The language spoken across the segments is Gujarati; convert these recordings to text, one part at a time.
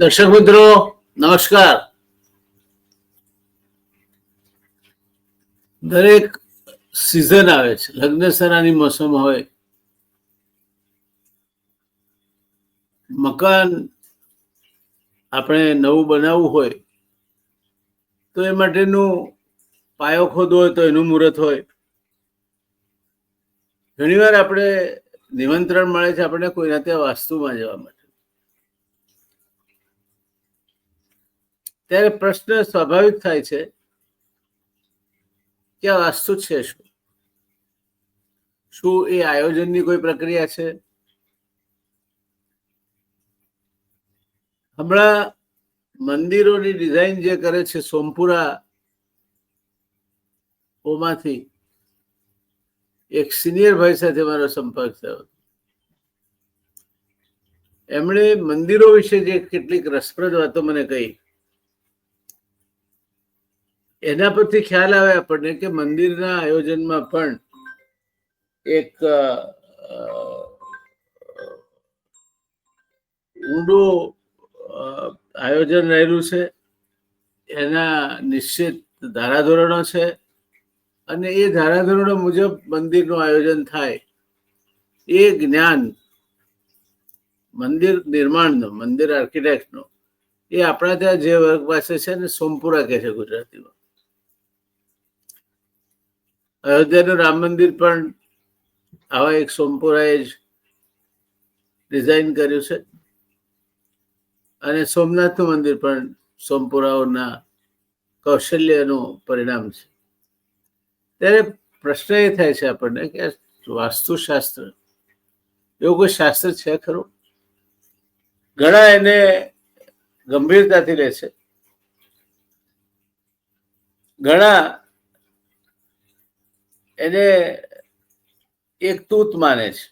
દર્શક મિત્રો નમસ્કાર. દરેક સિઝન આવે છે, લગ્ન સરાની મોસમ હોય, મકાન આપણે નવું બનાવવું હોય તો એ માટેનું પાયો ખોદવો હોય તો એનું મુહૂર્ત હોય. ઘણીવાર આપણે નિમંત્રણ મળે છે આપણે કોઈના ત્યાં વાસ્તુમાં જવા માટે. ત્યારે પ્રશ્ન સ્વાભાવિક થાય છે કે આ વાસ્તુ છે શું? શું એ આયોજનની કોઈ પ્રક્રિયા છે? હમણાં મંદિરોની ડિઝાઇન જે કરે છે સોમપુરા ઓમાંથી એક સિનિયર ભાઈ સાથે મારો સંપર્ક થયો. એમણે મંદિરો વિશે જે કેટલીક રસપ્રદ વાતો મને કહી, એના પરથી ખ્યાલ આવે આપણને કે મંદિરના આયોજનમાં પણ એક ઊંડું આયોજન રહેલું છે. એના નિશ્ચિત ધારાધોરણો છે અને એ ધારાધોરણો મુજબ મંદિરનું આયોજન થાય. એ જ્ઞાન મંદિર નિર્માણનું, મંદિર આર્કિટેક્ટનું, એ આપણા ત્યાં જે વર્ગ પાસે છે ને સોમપુરા કહે છે ગુજરાતીમાં. અયોધ્યાનું રામ મંદિર પણ આવા એક સોમપુરાએ જ ડિઝાઇન કર્યું છે અને સોમનાથનું મંદિર પણ સોમપુરાઓના કૌશલ્યનું પરિણામ છે. ત્યારે પ્રશ્ન એ થાય છે આપણને કે વાસ્તુશાસ્ત્ર એવું કોઈ શાસ્ત્ર છે ખરું? ઘણા એને ગંભીરતાથી લે છે, ઘણા એને એક તૂત માને છે.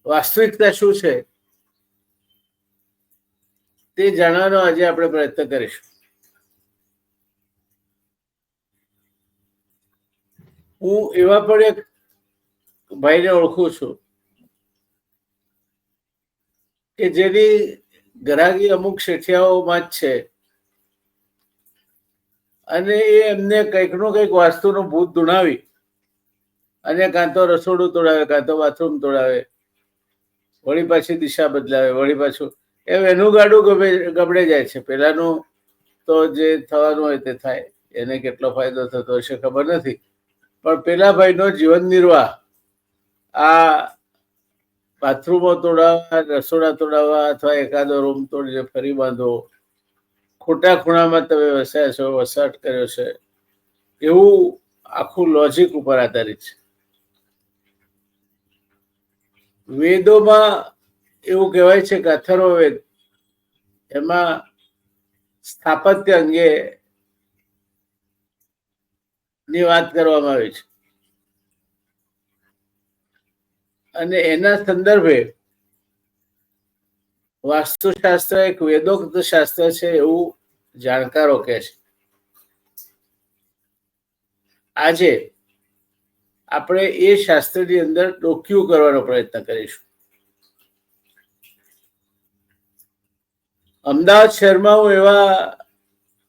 વાસ્તવિકતા શું છે તે જાણવાનો આજે આપણે પ્રયત્ન કરીશું. હું એવા પણ એક ભાઈને ઓળખું છું કે જેની ગ્રાહકી અમુક શેઠિયાઓમાં જ છે અને એ એમને કંઈકનું કંઈક વાસ્તુનું ભૂત ધૂણાવી અને કાં તો રસોડું તોડાવે, કાં તો બાથરૂમ તોડાવે, વળી પાછી દિશા બદલાવે, વળી પાછું એમ એનું ગાડું ગબડે જાય છે. પેલાનું તો જે થવાનું હોય તે થાય, એને કેટલો ફાયદો થતો હશે ખબર નથી, પણ પેલા ભાઈનો જીવન નિર્વાહ આ બાથરૂમો તોડાવવા, રસોડા તોડાવવા અથવા એકાદો રૂમ તોડીને ફરી બાંધો, ખોટા ખૂણામાં તમે વસાયા છો, વસાહટ કર્યો છે, એવું આખું લોજિક ઉપર આધારિત છે. વેદોમાં એવું કહેવાય છે કે અથર્વવેદ એમાં સ્થાપત્ય અંગે ની વાત કરવામાં આવી છે અને એના સંદર્ભે વાસ્તુશાસ્ત્ર એક વેદોક્ત શાસ્ત્ર છે એવું જાણકારો કહે છે. આજે આપણે એ શાસ્ત્રની અંદર ડોકિયું કરવાનો પ્રયત્ન કરીશું. અમદાવાદ શહેરમાં હું એવા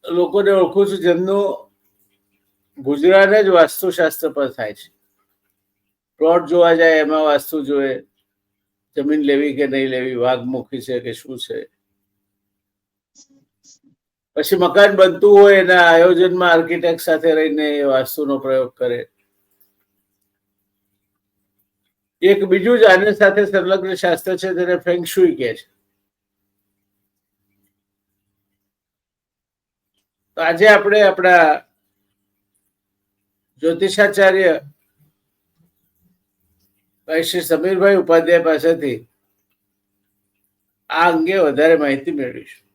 લોકોને ઓળખું છું જેમનું ગુજરાત જ વાસ્તુશાસ્ત્ર પર થાય છે. પ્લોટ જોવા જાય એમાં વાસ્તુ જોવે, જમીન લેવી કે નહીં લેવી, વાઘમુખી છે કે શું છે, પછી મકાન બનતું હોય એના આયોજનમાં આર્કિટેક્ટ સાથે રહીને એ વાસ્તુનો પ્રયોગ કરે. એક બીજું જ આની સાથે સંલગ્ન શાસ્ત્ર છે જેને ફેંગ શુઈ કહે છે. તો આજે આપણે આપણા જ્યોતિષાચાર્ય ભાઈ શ્રી સમીરભાઈ ઉપાધ્યાય પાસેથી આ અંગે વધારે માહિતી મેળવીશું.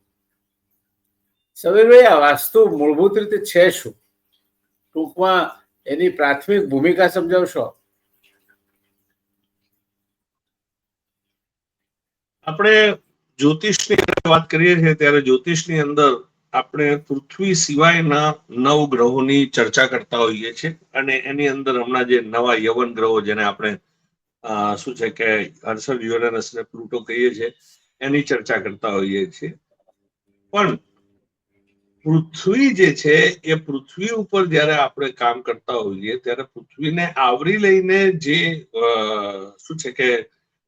સમીરભાઈ, આ વાસ્તુ મૂળભૂત રીતે છે શું? ટૂંકમાં એની પ્રાથમિક ભૂમિકા સમજાવશો? આપણે જ્યોતિષની વાત કરીએ છીએ ત્યારે જ્યોતિષની અંદર આપણે પૃથ્વી સિવાયના 9 ગ્રહોની ચર્ચા કરતા હોઈએ છીએ અને એની અંદર હમણાં જે નવા યવન ગ્રહો જેને આપણે શું છે કે હર્ષદ, યુરેનસ ને પ્લુટો કહીએ છીએ, એની ચર્ચા કરતા હોઈએ છીએ. પણ પૃથ્વી જે છે એ પૃથ્વી ઉપર જ્યારે આપણે કામ કરતા હોઈએ ત્યારે પૃથ્વીને આવરી લઈને જે શું છે કે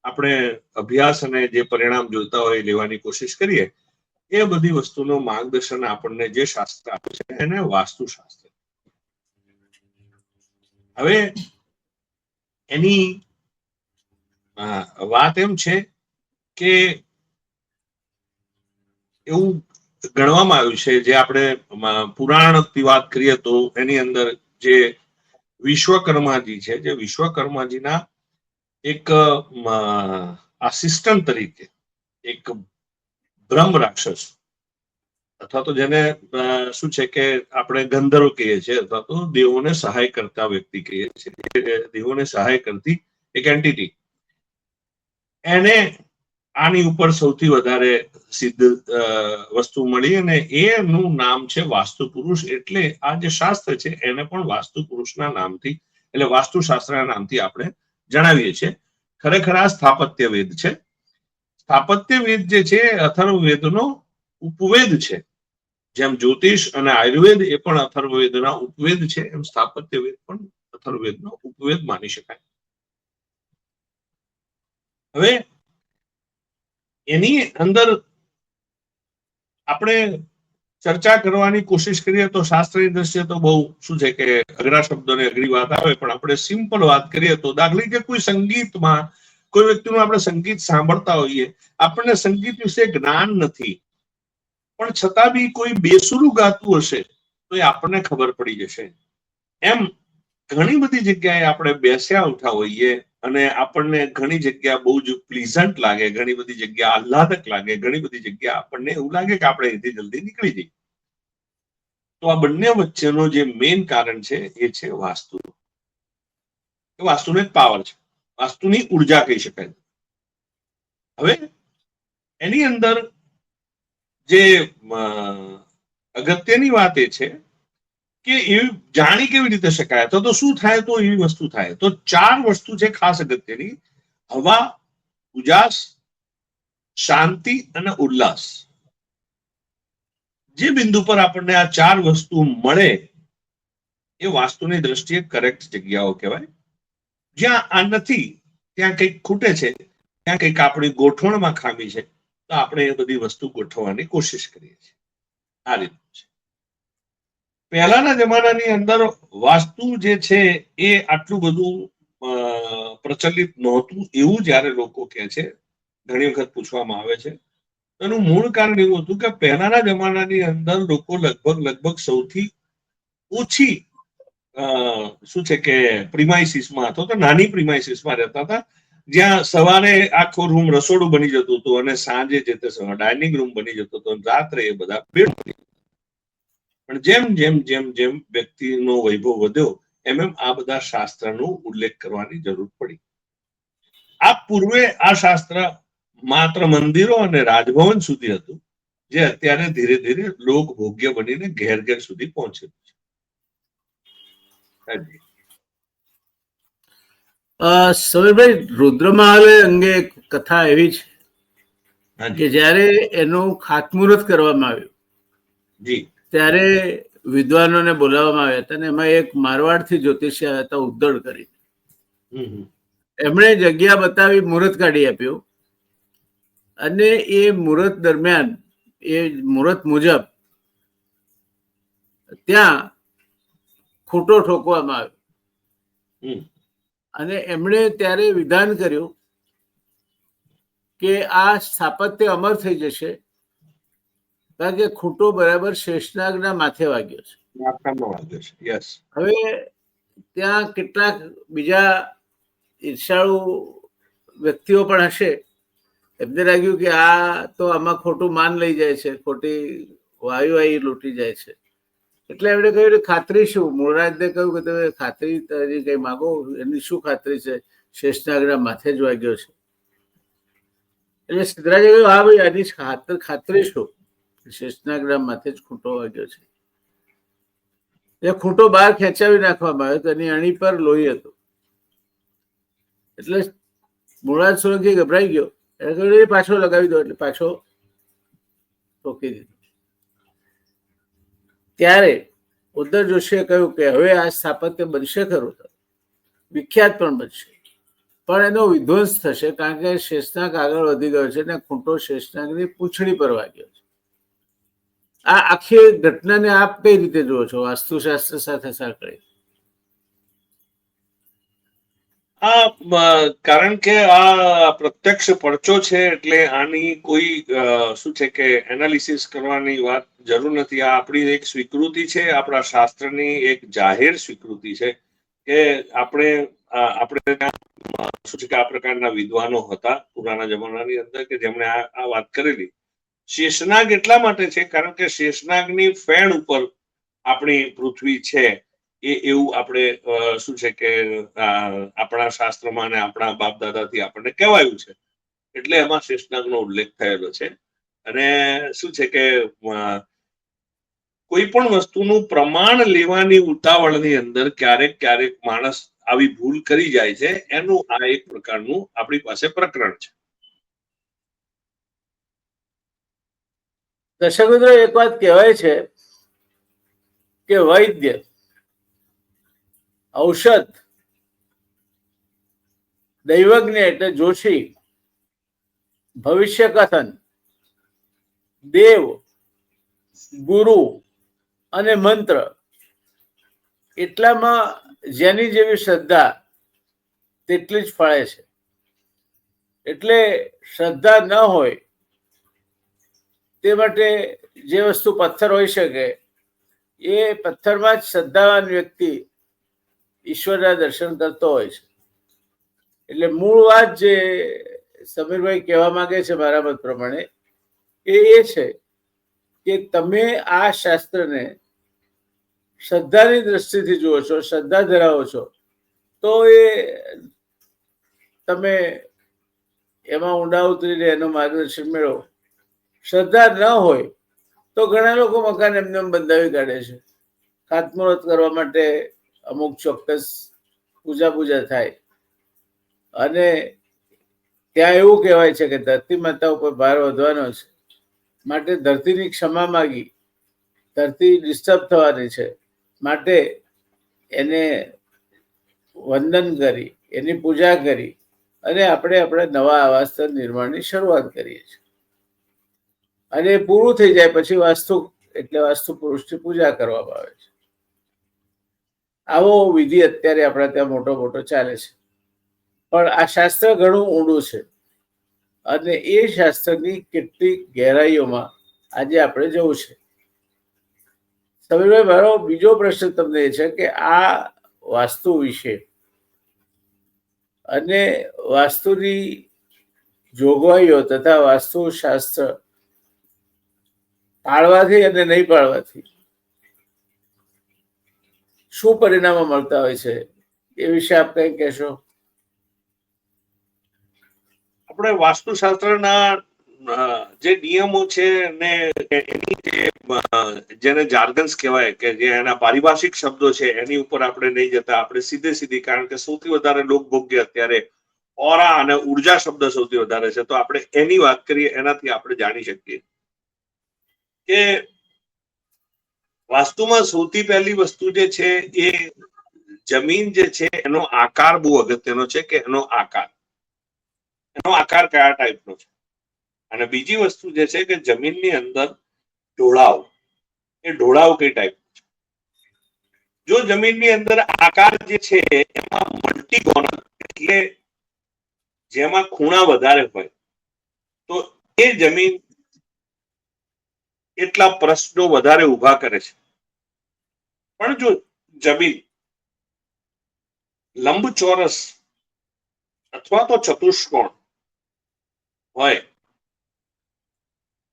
આપણે અભ્યાસ અને જે પરિણામ જોઈતા હોય લેવાની કોશિશ કરીએ, એ બધી વસ્તુનું માર્ગદર્શન આપણને જે શાસ્ત્ર આપે છે એને વાસ્તુશાસ્ત્ર. હવે એની વાત એમ છે કે એવું ગણવામાં આવ્યું છે, જે આપણે પુરાણની વાત કરીએ તો એની અંદર જે વિશ્વકર્માજી છે, જે વિશ્વકર્માજીના એક આસિસ્ટન્ટ તરીકે એક બ્રહ્મ રાક્ષસ, અથવા તો જેને શું છે કે આપણે ગંધર્વ કહીએ છીએ, અથવા તો દેવોને સહાય કરતા વ્યક્તિ કહીએ છીએ, દેવોને સહાય કરતી એક એન્ટિટી, એને આની ઉપર સૌથી વધારે સિદ્ધ વસ્તુ મળી અને એનું નામ છે વાસ્તુ પુરુષ. એટલે આ જે શાસ્ત્ર છે એને પણ વાસ્તુ પુરુષના નામથી, એટલે વાસ્તુશાસ્ત્રના નામથી આપણે જણાવીએ છીએ. ખરેખર આ સ્થાપત્ય વેદ છે. સ્થાપત્ય વેદ જે છે અથર્વવેદનો ઉપવેદ છે. જેમ જ્યોતિષ અને આયુર્વેદ એ પણ અથર્વવેદના ઉપવેદ છે, એમ સ્થાપત્ય વેદ પણ અથર્વવેદનો ઉપવેદ માની શકાય. હવે એની અંદર આપણે ચર્ચા કરવાની કોશિશ કરીએ તો શાસ્ત્રની દ્રષ્ટિએ તો બહુ શું છે કે અઘરા શબ્દોને અઘરી વાત આવે, પણ આપણે સિમ્પલ વાત કરીએ તો દાખલા કે કોઈ સંગીતમાં કોઈ વ્યક્તિનું આપણે સંગીત સાંભળતા હોઈએ, આપણને સંગીત વિશે જ્ઞાન નથી, પણ છતાં બી કોઈ બેસુરું ગાતું હશે તો એ આપણને ખબર પડી જશે. એમ ઘણી બધી જગ્યાએ આપણે બેસ્યા ઉઠા હોઈએ અને આપણને ઘણી જગ્યા બહુ જ પ્લીઝન્ટ લાગે, ઘણી બધી જગ્યા આહ્લાદક લાગે, ઘણી બધી જગ્યા આપણને એવું લાગે કે આપણે અહીંથી જલ્દી નીકળી જઈએ. તો આ બંને વચ્ચેનો જે મેઇન કારણ છે એ છે વાસ્તુ. વાસ્તુનો એક પાવર છે, વાસ્તુની ઉર્જા કહી શકાય. હવે એની અંદર જે અગત્યની વાત એ છે કે એ જાણી કેવી રીતે શકાય, તો શું થાય તો એવી વસ્તુ થાય. તો 4 વસ્તુ છે ખાસ અગત્યની: હવા, ઉજાસ, શાંતિ અને ઉલ્લાસ. જે બિંદુ પર આપણને આ 4 વસ્તુ મળે એ વાસ્તુની દ્રષ્ટિએ કરેક્ટ જગ્યાઓ કહેવાય. જ્યાં આ નથી ત્યાં કંઈક ખૂટે છે, ત્યાં કંઈક આપણી ગોઠવણમાં ખામી છે, તો આપણે એ બધી વસ્તુ ગોઠવવાની કોશિશ કરીએ છીએ. આ રીતનું છે. પહેલાના જમાનાની અંદર વાસ્તુ જે છે એ આટલું બધું પ્રચલિત નહોતું એવું જ્યારે લોકો કહે છે, ઘણી વખત પૂછવામાં આવે છે. એનું મૂળ કારણ એવું હતું કે પહેલાના જમાનાની અંદર લોકો લગભગ સૌથી ઓછી શું છે કે પ્રિમાઇસીસમાં અથવા તો નાની પ્રિમાઇસીસમાં રહેતા હતા, જ્યાં સવારે આખો રૂમ રસોડું બની જતું હતું અને સાંજે જે તે ડાઇનિંગ રૂમ બની જતો હતો, રાત્રે એ બધા બેડ. પણ જેમ જેમ જેમ જેમ વ્યક્તિનો વૈભવ વધ્યો એમ એમ આ બધા શાસ્ત્રનો ઉલ્લેખ કરવાની જરૂર પડી. આ પૂર્વે આ શાસ્ત્ર માત્ર મંદિરો અને રાજભવન સુધી હતું, જે અત્યારે ધીરે ધીરે લોક ભોગ્ય બનીને ઘેર ઘેર સુધી પહોંચેલું છે. સમીરભાઈ, રુદ્રમહાલ અંગે કથા એવી છે કે જ્યારે એનું ખાતમુહૂર્ત કરવામાં આવ્યું ત્યારે વિદ્વાનોને બોલાવવામાં આવ્યા હતા અને એમાં એક મારવાડથી જ્યોતિષી આવ્યા હતા, ઉદ્દડ કરી. એમણે જગ્યા બતાવી, મુહૂર્ત કાઢી આપ્યું અને એ મુહૂર્ત દરમિયાન એ મુહૂર્ત મુજબ ત્યાં ખૂટો ઠોકવામાં આવ્યો અને એમણે ત્યારે વિધાન કર્યું કે આ સ્થાપત્ય અમર થઈ જશે, કારણ કે ખૂટો બરાબર શેષનાગના માથે વાગ્યો છે. હવે ત્યાં કેટલાક બીજા ઈર્ષાળુ વ્યક્તિઓ પણ હશે, એમને લાગ્યું કે આ તો આમાં ખોટું માન લઈ જાય છે, ખોટી વાયુવાહી લૂંટી જાય છે, એટલે એમણે કહ્યું ખાતરી શું? મૂળરાજને કહ્યું કે તમે ખાતરી તારી કઈ માગો. એની શું ખાતરી છે? શેષનાગના માથે જ વાગ્યો છે. એટલે સિદ્ધરાજે કહ્યું હા ભાઈ, આની ખાતરી શું? શેષનાગના માથે જ ખૂંટો વાગ્યો છે. એ ખૂંટો બહાર ખેંચાવી નાખવામાં આવ્યો તો એની અણી પર લોહી હતું. એટલે મૂળરાજ સોલંકી ગભરાઈ ગયો એટલે પાછો લગાવી દો એટલે પાછો રોકી દીધો. ત્યારે ઉદ્ધર જોશીએ કહ્યું કે હવે આ સ્થાપત્ય બનશે ખરું, વિખ્યાત પણ બનશે, પણ એનો વિધ્વંસ થશે કારણ કે શેષનાગ આગળ વધી ગયો છે ને ખૂંટો શેષનાગની પૂંછડી પર વાગ્યો છે. આ આખી ઘટનાને આપ કઈ રીતે જુઓ છો વાસ્તુશાસ્ત્ર સાથે સાંકળી? કારણ કે આ પ્રત્યક્ષ પડચો છે એટલે આની કોઈ શું છે કે એનાલિસિસ કરવાની વાત જરૂર નથી. આ આપણી એક સ્વીકૃતિ છે, આપણા શાસ્ત્રની એક જાહેર સ્વીકૃતિ છે કે આપણે શું છે કે આ પ્રકારના વિદ્વાનો હતા પુરાના જમાનાની અંદર કે જેમણે આ વાત કરેલી. શેષનાગ એટલા માટે છે કારણ કે શેષનાગની ફેણ ઉપર આપણી પૃથ્વી છે એવું આપણે શું છે કે આપણા શાસ્ત્રમાં અને આપણા બાપ દાદાથી આપણને કહેવાયું છે, એટલે એમાં શેષનાગનો ઉલ્લેખ થયેલો છે. અને શું છે કે કોઈ પણ વસ્તુનું પ્રમાણ લેવાની ઉતાવળની અંદર ક્યારેક ક્યારેક માણસ આવી ભૂલ કરી જાય છે. એનું આ એક પ્રકારનું આપણી પાસે પ્રકરણ છે. દર્શક મિત્રો, એક વાત કહેવાય છે કે વૈદ્ય, ઔષધ, દૈવજ્ઞ એટલે જોશી, ભવિષ્ય કથન, દેવ, ગુરુ અને મંત્ર એટલામાં જેની જેવી શ્રદ્ધા તેટલી જ ફળે છે. એટલે શ્રદ્ધા ન હોય તે માટે જે વસ્તુ પથ્થર હોઈ શકે એ પથ્થરમાં જ શ્રદ્ધાવાન વ્યક્તિ ઈશ્વરના દર્શન કરતો હોય છે. એટલે મૂળ વાત જે સમીરભાઈ કહેવા માંગે છે મારા મત પ્રમાણે એ છે કે તમે આ શાસ્ત્રને શ્રદ્ધાની દ્રષ્ટિથી જુઓ છો, શ્રદ્ધા ધરાવો છો, તો એ તમે એમાં ઊંડા ઉતરીને એનું માર્ગદર્શન મેળવો. શ્રદ્ધા ન હોય તો ઘણા લોકો મકાન એમને બંધાવી કાઢે છે. ખાતમુહૂર્ત કરવા માટે અમુક ચોક્કસ પૂજા થાય અને ત્યાં એવું કહેવાય છે કે ધરતી માતા ઉપર ભાર વધવાનો છે, માટે ધરતીની ક્ષમા માગી, ધરતી ડિસ્ટર્બ થવાની છે, માટે એને વંદન કરી, એની પૂજા કરી અને આપણે આપણા નવા આવાસ નિર્માણની શરૂઆત કરીએ છીએ. અને પૂરું થઈ જાય પછી વાસ્તુ એટલે વાસ્તુ પુરુષની પૂજા કરવામાં આવે છે. આવો વિધિ અત્યારે આપણા ત્યાં મોટો ચાલે છે, પણ આ શાસ્ત્ર ઘણું ઊંડું છે અને એ શાસ્ત્રની કેટલીક ગહેરાઈઓમાં આજે આપણે જવું છે. સમીરભાઈ, મારો બીજો પ્રશ્ન તમને એ છે કે આ વાસ્તુ વિશે અને વાસ્તુની જોગવાઈઓ તથા વાસ્તુશાસ્ત્ર પાળવાથી અને નહીં પાળવાથી શું પરિણામો મળતા હોય છે એ વિશે આપ કઈ કહેશો? આપણે વાસ્તુશાસ્ત્રના જે નિયમો છે ને એની જેને જાર્ગન્સ કહેવાય કે જે એના પારિભાષિક શબ્દો છે એની ઉપર આપણે નહીં જતા. આપણે સીધી કારણ કે સૌથી વધારે લોકભોગ્ય અત્યારે ઓરા અને ઉર્જા શબ્દ સૌથી વધારે છે, તો આપણે એની વાત કરીએ. એનાથી આપણે જાણી શકીએ કે વાસ્તુમાં સૌથી પહેલી વસ્તુ જે છે એ જમીન જે છે એનો આકાર બહુ અગત્યનો છે કે એનો આકાર કયા ટાઈપનો છે. અને બીજી વસ્તુ જે છે કે જમીનની અંદર ઢોળાવ, એ ઢોળાવ કઈ ટાઈપનો છે. જો જમીનની અંદર આકાર જે છે એમાં મલ્ટીગોનલ એટલે જેમાં ખૂણા વધારે હોય તો એ જમીન એટલા પ્રશ્નો વધારે ઉભા કરે છે. પણ જો જમીન લંબચોરસ અથવા તો ચતુષ્કોણ હોય,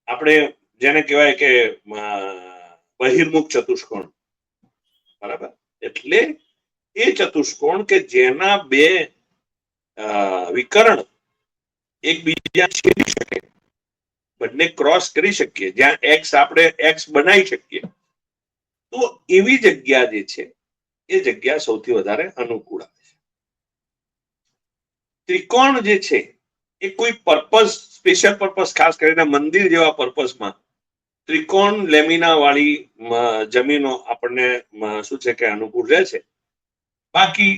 આપણે જેને કહેવાય કે બહિર્મુખ ચતુષ્કોણ, બરાબર, એટલે એ ચતુષ્કોણ કે જેના બે વિકર્ણ એકબીજા છેદી શકે, બંને ક્રોસ કરી શકીએ, જ્યાં એક્સ આપણે એક્સ બનાવી શકીએ, તો એવી જગ્યા જે છે એ જગ્યા સૌથી વધારે અનુકૂળ આવે છે. ત્રિકોણ જે છે એ કોઈ પર્પઝ, સ્પેશિયલ પર્પઝ, ખાસ કરીને મંદિર જેવા પર્પઝમાં ત્રિકોણ લેમિના વાળી જમીનો આપણને શું છે કે અનુકૂળ રહે છે. બાકી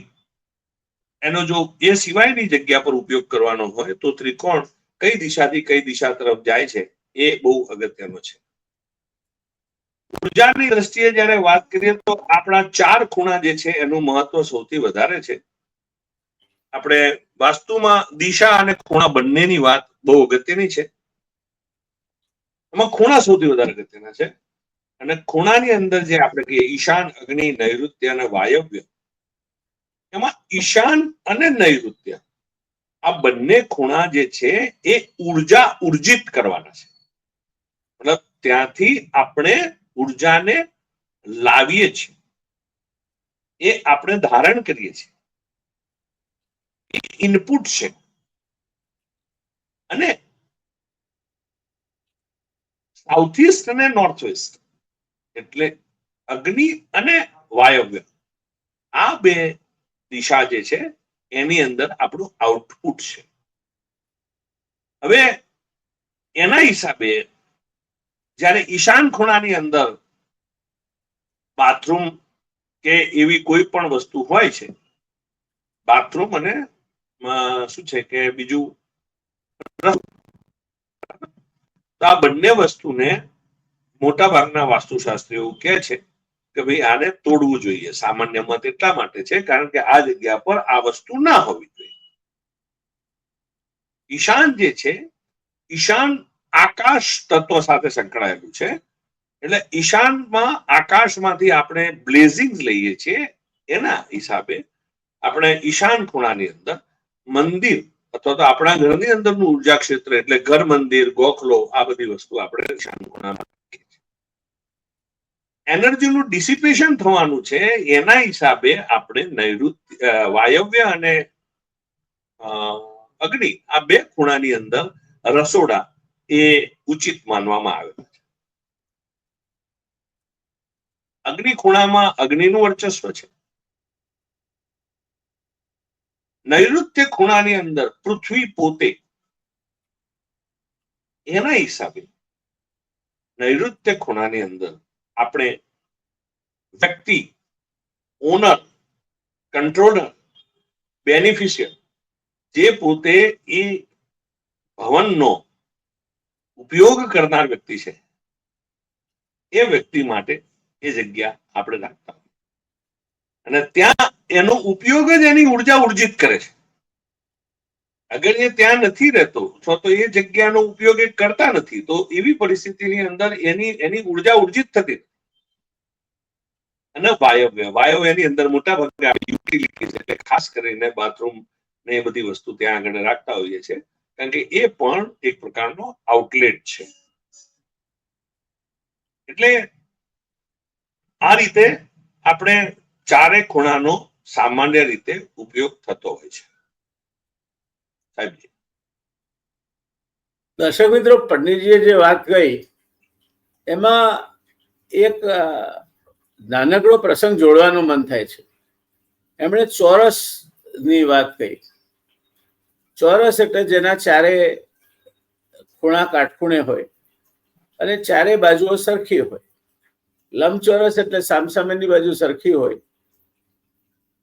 એનો જો એ સિવાયની જગ્યા પર ઉપયોગ કરવાનો હોય તો ત્રિકોણ કઈ દિશાથી કઈ દિશા તરફ જાય છે એ બહુ અગત્યનો છે. ઉર્જાની દ્રષ્ટિએ જયારે વાત કરીએ તો આપણા 4 ખૂણા જે છે એનું મહત્વ સૌથી વધારે છે. આપણે વાસ્તુમાં દિશા અને ખૂણા બંનેની વાત બહુ અગત્યની છે. એમાં ખૂણા સૌથી વધારે અગત્યના છે. અને ખૂણાની અંદર જે આપણે કહીએ ઈશાન, અગ્નિ, નૈઋત્ય અને વાયવ્ય, એમાં ઈશાન અને નૈઋત્ય આ બંને ખૂણા જે છે એ ઉર્જા ઉર્જિત કરવાના છે. મતલબ ત્યાંથી આપણે ઉર્જાને લાવીએ છીએ, એ આપણે ધારણ કરીએ છીએ, એક ઇનપુટ છે. અને સાઉથ ઇસ્ટ અને નોર્થ વેસ્ટ એટલે અગ્નિ અને વાયવ્ય આ બે દિશા જે છે એની અંદર આપણું આઉટપુટ છે. હવે એના હિસાબે જ્યારે ઈશાન ખૂણાની અંદર બાથરૂમ કે એવી કોઈ પણ વસ્તુ હોય છે, બાથરૂમ અને શું છે કે બીજું, તો આ બંને વસ્તુને મોટા ભાગના વાસ્તુશાસ્ત્રીઓ એવું કહે છે કે ભાઈ આને તોડવું જોઈએ. સામાન્ય મત એટલા માટે છે કારણ કે આ જગ્યા પર આ વસ્તુ ના હોવી જોઈએ. ઈશાન જે છે, ઈશાન આકાશ તત્વ સાથે સંકળાયેલું છે. એટલે ઈશાનમાં આકાશમાંથી આપણે બ્લેઝિંગ લઈએ છીએ. એના હિસાબે આપણે ઈશાન ખૂણાની અંદર મંદિર અથવા તો આપણા ઘરની અંદરનું ઉર્જા ક્ષેત્ર એટલે ઘર, મંદિર, ગોખલો આ બધી વસ્તુ આપણે ઈશાન ખૂણામાં એનર્જીનું ડિસિપેશન થવાનું છે. એના હિસાબે આપણે નૈઋત્ય, વાયવ્ય અને અગ્નિ આ બે ખૂણાની અંદર રસોડા એ ઉચિત માનવામાં આવે છે. અગ્નિ ખૂણામાં અગ્નિનું વર્ચસ્વ છે. નૈઋત્ય ખૂણાની અંદર પૃથ્વી પોતે, એના હિસાબે નૈઋત્ય ખૂણાની અંદર આપણે વ્યક્તિ, ઓનર, કંટ્રોલર, બેનિફિશિયર જે પોતે એ ભવનનો ઉપયોગ કરનાર વ્યક્તિ છે એ વ્યક્તિ માટે એ જગ્યા આપણે રાખતા હોય અને ત્યાં એનો ઉપયોગ જ એની ઉર્જા ઉર્જિત કરે છે. અગર એ ત્યાં નથી રહેતો અથવા તો એ જગ્યાનો ઉપયોગ એ કરતા નથી તો એવી પરિસ્થિતિની અંદર એની ઉર્જા ઉર્જિત થતી. અને વાયવ્ય એની અંદર મોટા ભાગે યુટિલિટીઝ એટલે ખાસ કરીને બાથરૂમ ને એ બધી વસ્તુ ત્યાં આગળ રાખતા હોઈએ છીએ કારણ કે એ પણ એક પ્રકારનો આઉટલેટ છે. એટલે આ રીતે આપણે ચારે ખૂણાનો સામાન્ય રીતે ઉપયોગ થતો હોય છે. દર્શક મિત્રો, પંડિતજીએ જે વાત કહી એમાં એક નાનકડો પ્રસંગ જોડવાનું મન થાય છે. એમણે ચોરસની વાત કહી. ચોરસ એટલે જેના ચારે ખૂણા કાટખૂણે હોય અને ચારે બાજુઓ સરખી હોય. લંબચોરસ એટલે સામસામેની બાજુ સરખી હોય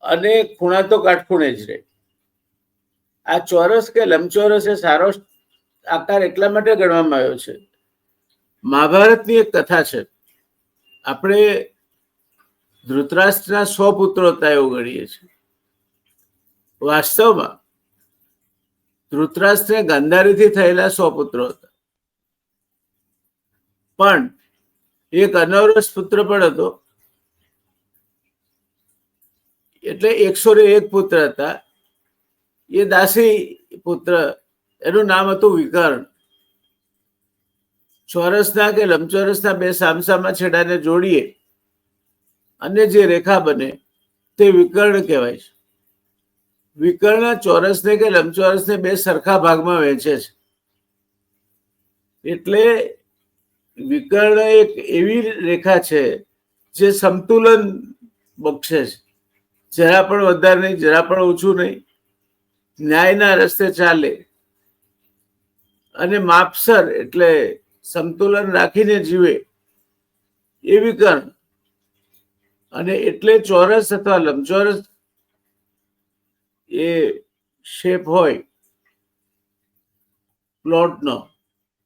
અને ખૂણા તો કાટખૂણે જ રહે. આ ચોરસ કે લંબચોરસ એ સારો આકાર એટલા માટે ગણવામાં આવ્યો છે. મહાભારતની એક કથા છે. આપણે ધૃતરાષ્ટ્રના 100 પુત્રો હતા એવું ગણીએ છીએ. વાસ્તવમાં ધૃતરાષ્ટ્રને ગાંધારીથી થયેલા 100 પુત્રો હતા, પણ એક અનૌરસ પુત્ર પણ હતો. એટલે 101 પુત્ર હતા. એ દાસી પુત્ર, એનું નામ હતું વિકર્ણ. ચોરસના કે લંબચોરસના બે સામસામા છેડાને જોડીએ અને જે રેખા બને તે વિકર્ણ કહેવાય છે. વિકર્ણ ચોરસને કે લંબચોરસને બે સરખા ભાગમાં વહેંચે છે. એટલે વિકર્ણ એક એવી રેખા છે જે સંતુલન બક્ષે છે. જરા પણ વધારે નહીં, જરા પણ ઓછું નહીં, ન્યાયના રસ્તે ચાલે અને માપસર એટલે સંતુલન રાખીને જીવે એવી કણ અને એટલે ચોરસ અથવા લંબચોરસ એ શેપ હોય પ્લોટનો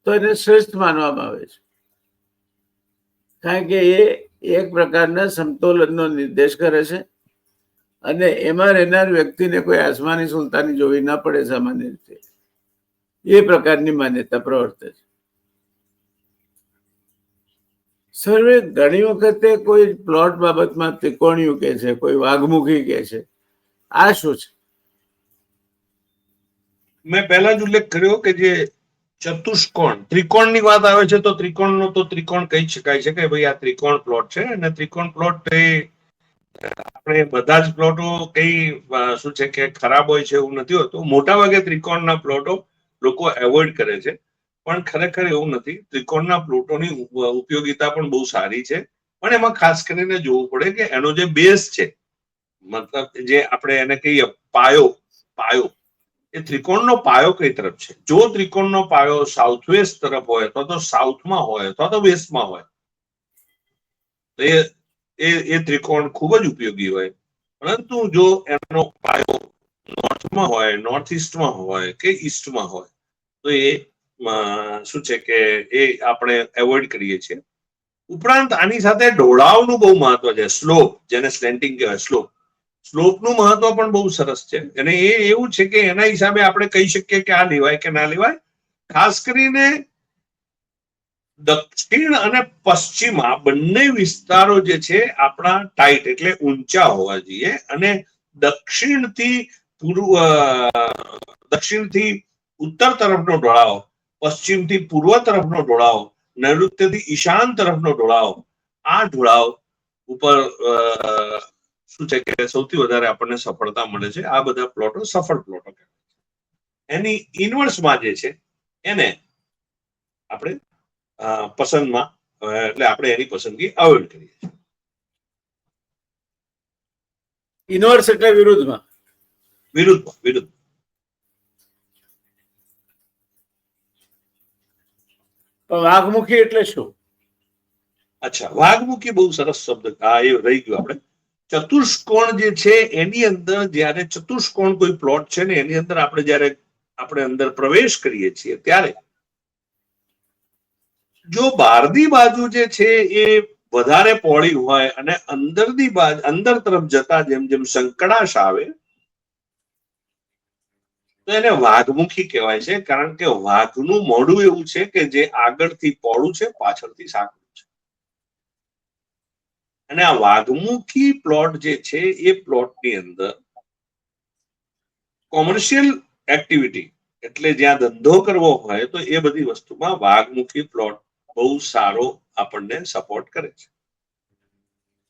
તો એને શ્રેષ્ઠ માનવામાં આવે છે, કારણ કે એ એક પ્રકારના સમતોલનનો નિર્દેશ કરે છે અને એમાં રહેનાર વ્યક્તિને કોઈ આસમાની સુલતાની જોવી ના પડે સામાન્ય રીતે, એ પ્રકારની માન્યતા પ્રવર્તે છે. સર્વે ઘણી વખતે કોઈ પ્લોટ બાબતમાં ત્રિકોણિયું કે છે, કોઈ વાઘમુખી કે છે, આ શું છે? મેં પહેલા જ ઉલ્લેખ કર્યો કે જે ચતુષ્કોણ ત્રિકોણની વાત આવે છે તો ત્રિકોણનો તો ત્રિકોણ કહી શકાય છે કે ભાઈ આ ત્રિકોણ પ્લોટ છે, અને ત્રિકોણ પ્લોટ એ આપણે બધા જ પ્લોટો કઈ શું છે કે ખરાબ હોય છે એવું નથી હોતું. મોટા ભાગે ત્રિકોણના પ્લોટો લોકો એવોઇડ કરે છે, પણ ખરેખર એવું નથી. ત્રિકોણના પ્લોટોની ઉપયોગિતા પણ બહુ સારી છે, પણ એમાં ખાસ કરીને જોવું પડે કે એનો જે બેઝ છે, મતલબ જે આપણે એને કહીએ પાયો એ ત્રિકોણનો પાયો કઈ તરફ છે. જો ત્રિકોણનો પાયો સાઉથ વેસ્ટ તરફ હોય તો સાઉથમાં હોય અથવા તો વેસ્ટમાં હોય તો એ ત્રિકોણ ખૂબ જ ઉપયોગી હોય. પરંતુ જો એનો પાયો નોર્થમાં હોય, નોર્થ ઈસ્ટમાં હોય કે ઈસ્ટમાં હોય તો એ શું છે કે એ આપણે એવોઇડ કરીએ છીએ. ઉપરાંત આની સાથે ઢોળાવનું બહુ મહત્વ છે. સ્લોપ, જેને સ્લેન્ટિંગ કહેવાય, સ્લોપનું મહત્વ પણ બહુ સરસ છે, અને એ એવું છે કે એના હિસાબે આપણે કહી શકીએ કે આ લેવાય કે ના લેવાય. ખાસ કરીને દક્ષિણ અને પશ્ચિમ આ બંને વિસ્તારો જે છે આપણા ટાઈટ એટલે ઊંચા હોવા જોઈએ, અને દક્ષિણથી ઉત્તર તરફનો ઢોળાવ, પશ્ચિમથી પૂર્વ તરફનો ઢોળાવ, નૈઋત્યથી ઈશાન તરફનો ઢોળાવ, આ ઢોળાવ ઉપર શું છે કે સૌથી વધારે આપણને સફળતા મળે છે. આ બધા પ્લોટો સફળ પ્લોટો કહેવાય છે. એની ઇનવર્સમાં જે છે એને આપણે પસંદમાં એટલે આપણે એની પસંદગી અવોઇડ કરીએ છીએ. ઇનવર્સ એટલે વિરુદ્ધમાં. વિરુદ્ધ. વાઘમુખી એટલે શું? અચ્છા, વાઘમુખી બહુ સરસ શબ્દ, હા એ રહી ગયું. આપણે ચતુષ્કોણ જે છે એની અંદર જયારે ચતુષ્કોણ કોઈ પ્લોટ છે ને એની અંદર જયારે આપણે અંદર પ્રવેશ કરીએ છીએ ત્યારે જો બહારની બાજુ જે છે એ વધારે પહોળી હોય અને અંદર તરફ જતા જેમ જેમ સંકડાશ આવે તો એને વાઘમુખી કહેવાય છે, કારણ કે વાઘનું મોઢું એવું છે કે જે આગળથી પહોળું છે, પાછળથી સાંકડું છે. અને આ વાઘમુખી પ્લોટ જે છે એ પ્લોટની અંદર કોમર્શિયલ એક્ટિવિટી એટલે જ્યાં ધંધો કરવો હોય તો એ બધી વસ્તુમાં વાઘમુખી પ્લોટ બહુ સારો આપણને સપોર્ટ કરે છે,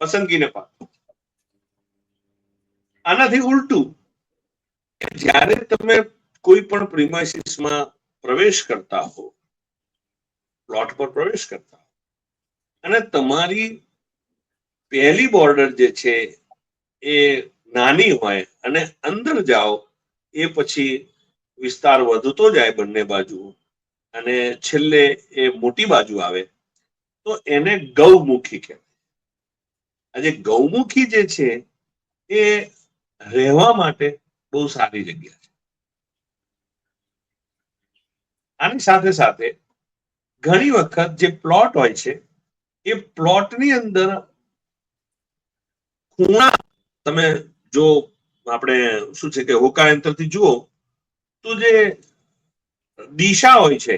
પસંદગીને પાત્ર. આનાથી ઉલટું, જ્યારે તમે કોઈ પણ પ્રિમાઇસીસમાં પ્રવેશ કરતા હો, પ્લોટ પર પ્રવેશ કરતા હો, અને તમારી પહેલી બોર્ડર જે છે એ નાની હોય અને અંદર જાઓ એ પછી વિસ્તાર વધતો જાય બંને બાજુ, અને છેલ્લે એ મોટી બાજુ આવે તો એને ગૌમુખી કહેવાય. આજે ગૌમુખી જે છે એ રહેવા માટે બહુ સારી જગ્યા છે. આની સાથે સાથે ઘણી વખત જે પ્લોટ હોય છે એ પ્લોટની અંદર ખૂણા, તમે જો આપણે શું છે કે હોકાયંત્રથી જુઓ તો જે દિશા હોય છે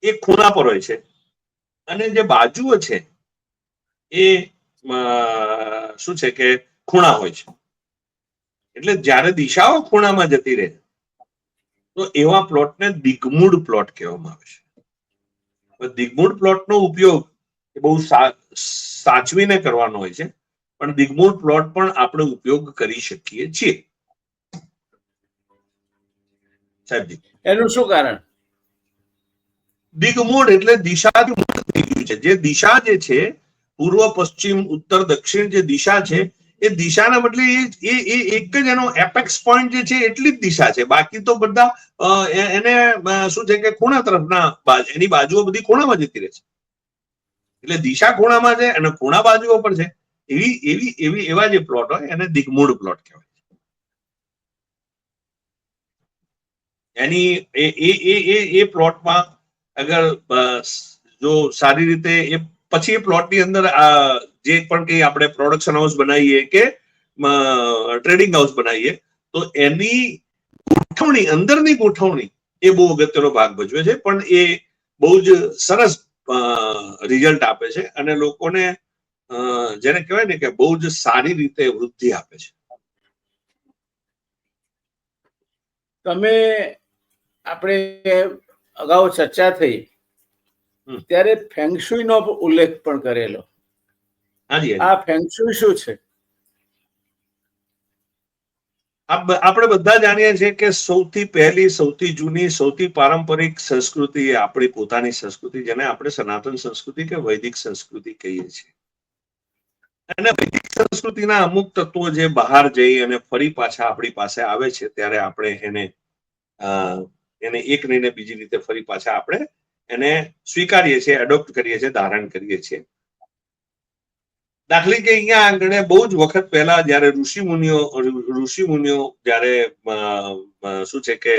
એ ખૂણા પર હોય છે, અને જે બાજુઓ છે એ શું છે કે ખૂણા હોય છે. એટલે જ્યારે દિશાઓ ખૂણામાં જતી રહે તો એવા પ્લોટને દિગ્મૂળ પ્લોટ કહેવામાં આવે છે. દિગ્મૂળ પ્લોટનો ઉપયોગ એ બહુ સાચવીને કરવાનો હોય છે, પણ દિગ્મૂળ પ્લોટ પણ આપણે ઉપયોગ કરી શકીએ છીએ. સાહેબજી, એનું શું કારણ? દિગ્મૂળ એટલે દિશાથી મૂળ થઈ ગયું છે. જે દિશા જે છે પૂર્વ, પશ્ચિમ, ઉત્તર, દક્ષિણ જે દિશા છે એ દિશાના બદલે એ એક જ એનો એપેક્સ પોઈન્ટ જે છે એટલી જ દિશા છે. બાકી તો બધા એને શું છે કે ખૂણા તરફના એની બાજુઓ બધી ખૂણામાં જતી રહે છે. એટલે દિશા ખૂણામાં છે અને ખૂણા બાજુઓ પર છે. એવા જે પ્લોટ હોય એને દિગ્મૂળ પ્લોટ કહેવાય. એની એ પ્લોટમાં અગર જો સારી રીતે એ પછી એ પ્લોટની અંદર જે પણ કઈ આપણે પ્રોડક્શન હાઉસ બનાવીએ કે ટ્રેડિંગ હાઉસ બનાવીએ તો એની ગોઠવણી, અંદરની ગોઠવણી એ બહુ અગત્યનો ભાગ ભજવે છે. પણ એ બહુ જ સરસ રિઝલ્ટ આપે છે અને લોકોને જેને કહેવાય ને કે બહુ જ સારી રીતે વૃદ્ધિ આપે છે. તમે આપણે અગાઉ ચર્ચા થઈ ત્યારે ફેંગશુઈ નો ઉલ્લેખ પણ કરેલો. આ ફેંગશુઈ શું છે? આપણે બધા જાણીએ છીએ કે સૌથી પહેલી, સૌથી જૂની, સૌથી પારંપરિક સંસ્કૃતિ એ આપણી પોતાની સંસ્કૃતિ, જેને આપણે સનાતન સંસ્કૃતિ કે વૈદિક સંસ્કૃતિ કહીએ છીએ. અને વૈદિક સંસ્કૃતિના અમુક તત્વો જે બહાર જઈ અને ફરી પાછા આપણી પાસે આવે છે ત્યારે આપણે એને એક નહીં ને બીજી રીતે ફરી પાછા આપણે એને સ્વીકારીએ છીએ, એડોપ્ટ કરીએ છીએ, ધારણ કરીએ છીએ. દાખલા કે અહીંયા આગળ બહુ જ વખત પહેલા જયારે ઋષિમુનિઓ જયારે શું છે કે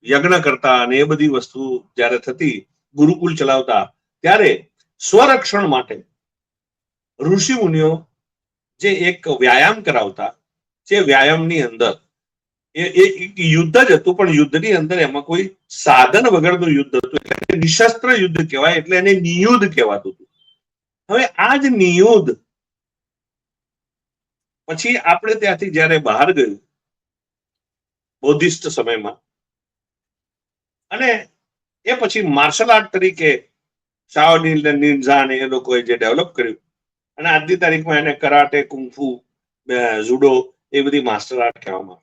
યજ્ઞ કરતા અને એ બધી વસ્તુ જયારે થતી, ગુરુકુલ ચલાવતા, ત્યારે સ્વરક્ષણ માટે ઋષિમુનિઓ જે એક વ્યાયામ કરાવતા, જે વ્યાયામની અંદર એ યુદ્ધ જ હતું, પણ યુદ્ધની અંદર એમાં કોઈ સાધન વગરનું યુદ્ધ હતું, એટલે નિશસ્ત્ર યુદ્ધ કહેવાય, એટલે એને નિયુદ્ધ કહેવાતું હતું. હવે આ જ નિયુદ્ધ પછી આપણે ત્યાંથી જયારે બહાર ગયું બૌદ્ધિસ્ટ સમયમાં, અને એ પછી માર્શલ આર્ટ તરીકે શાઓલિન ને નિન્જા ને એ લોકોએ જે ડેવલપ કર્યું, અને આજની તારીખમાં એને કરાટે, કુંફુ, જુડો એ બધી માસ્ટર આર્ટ કહેવામાં આવે છે.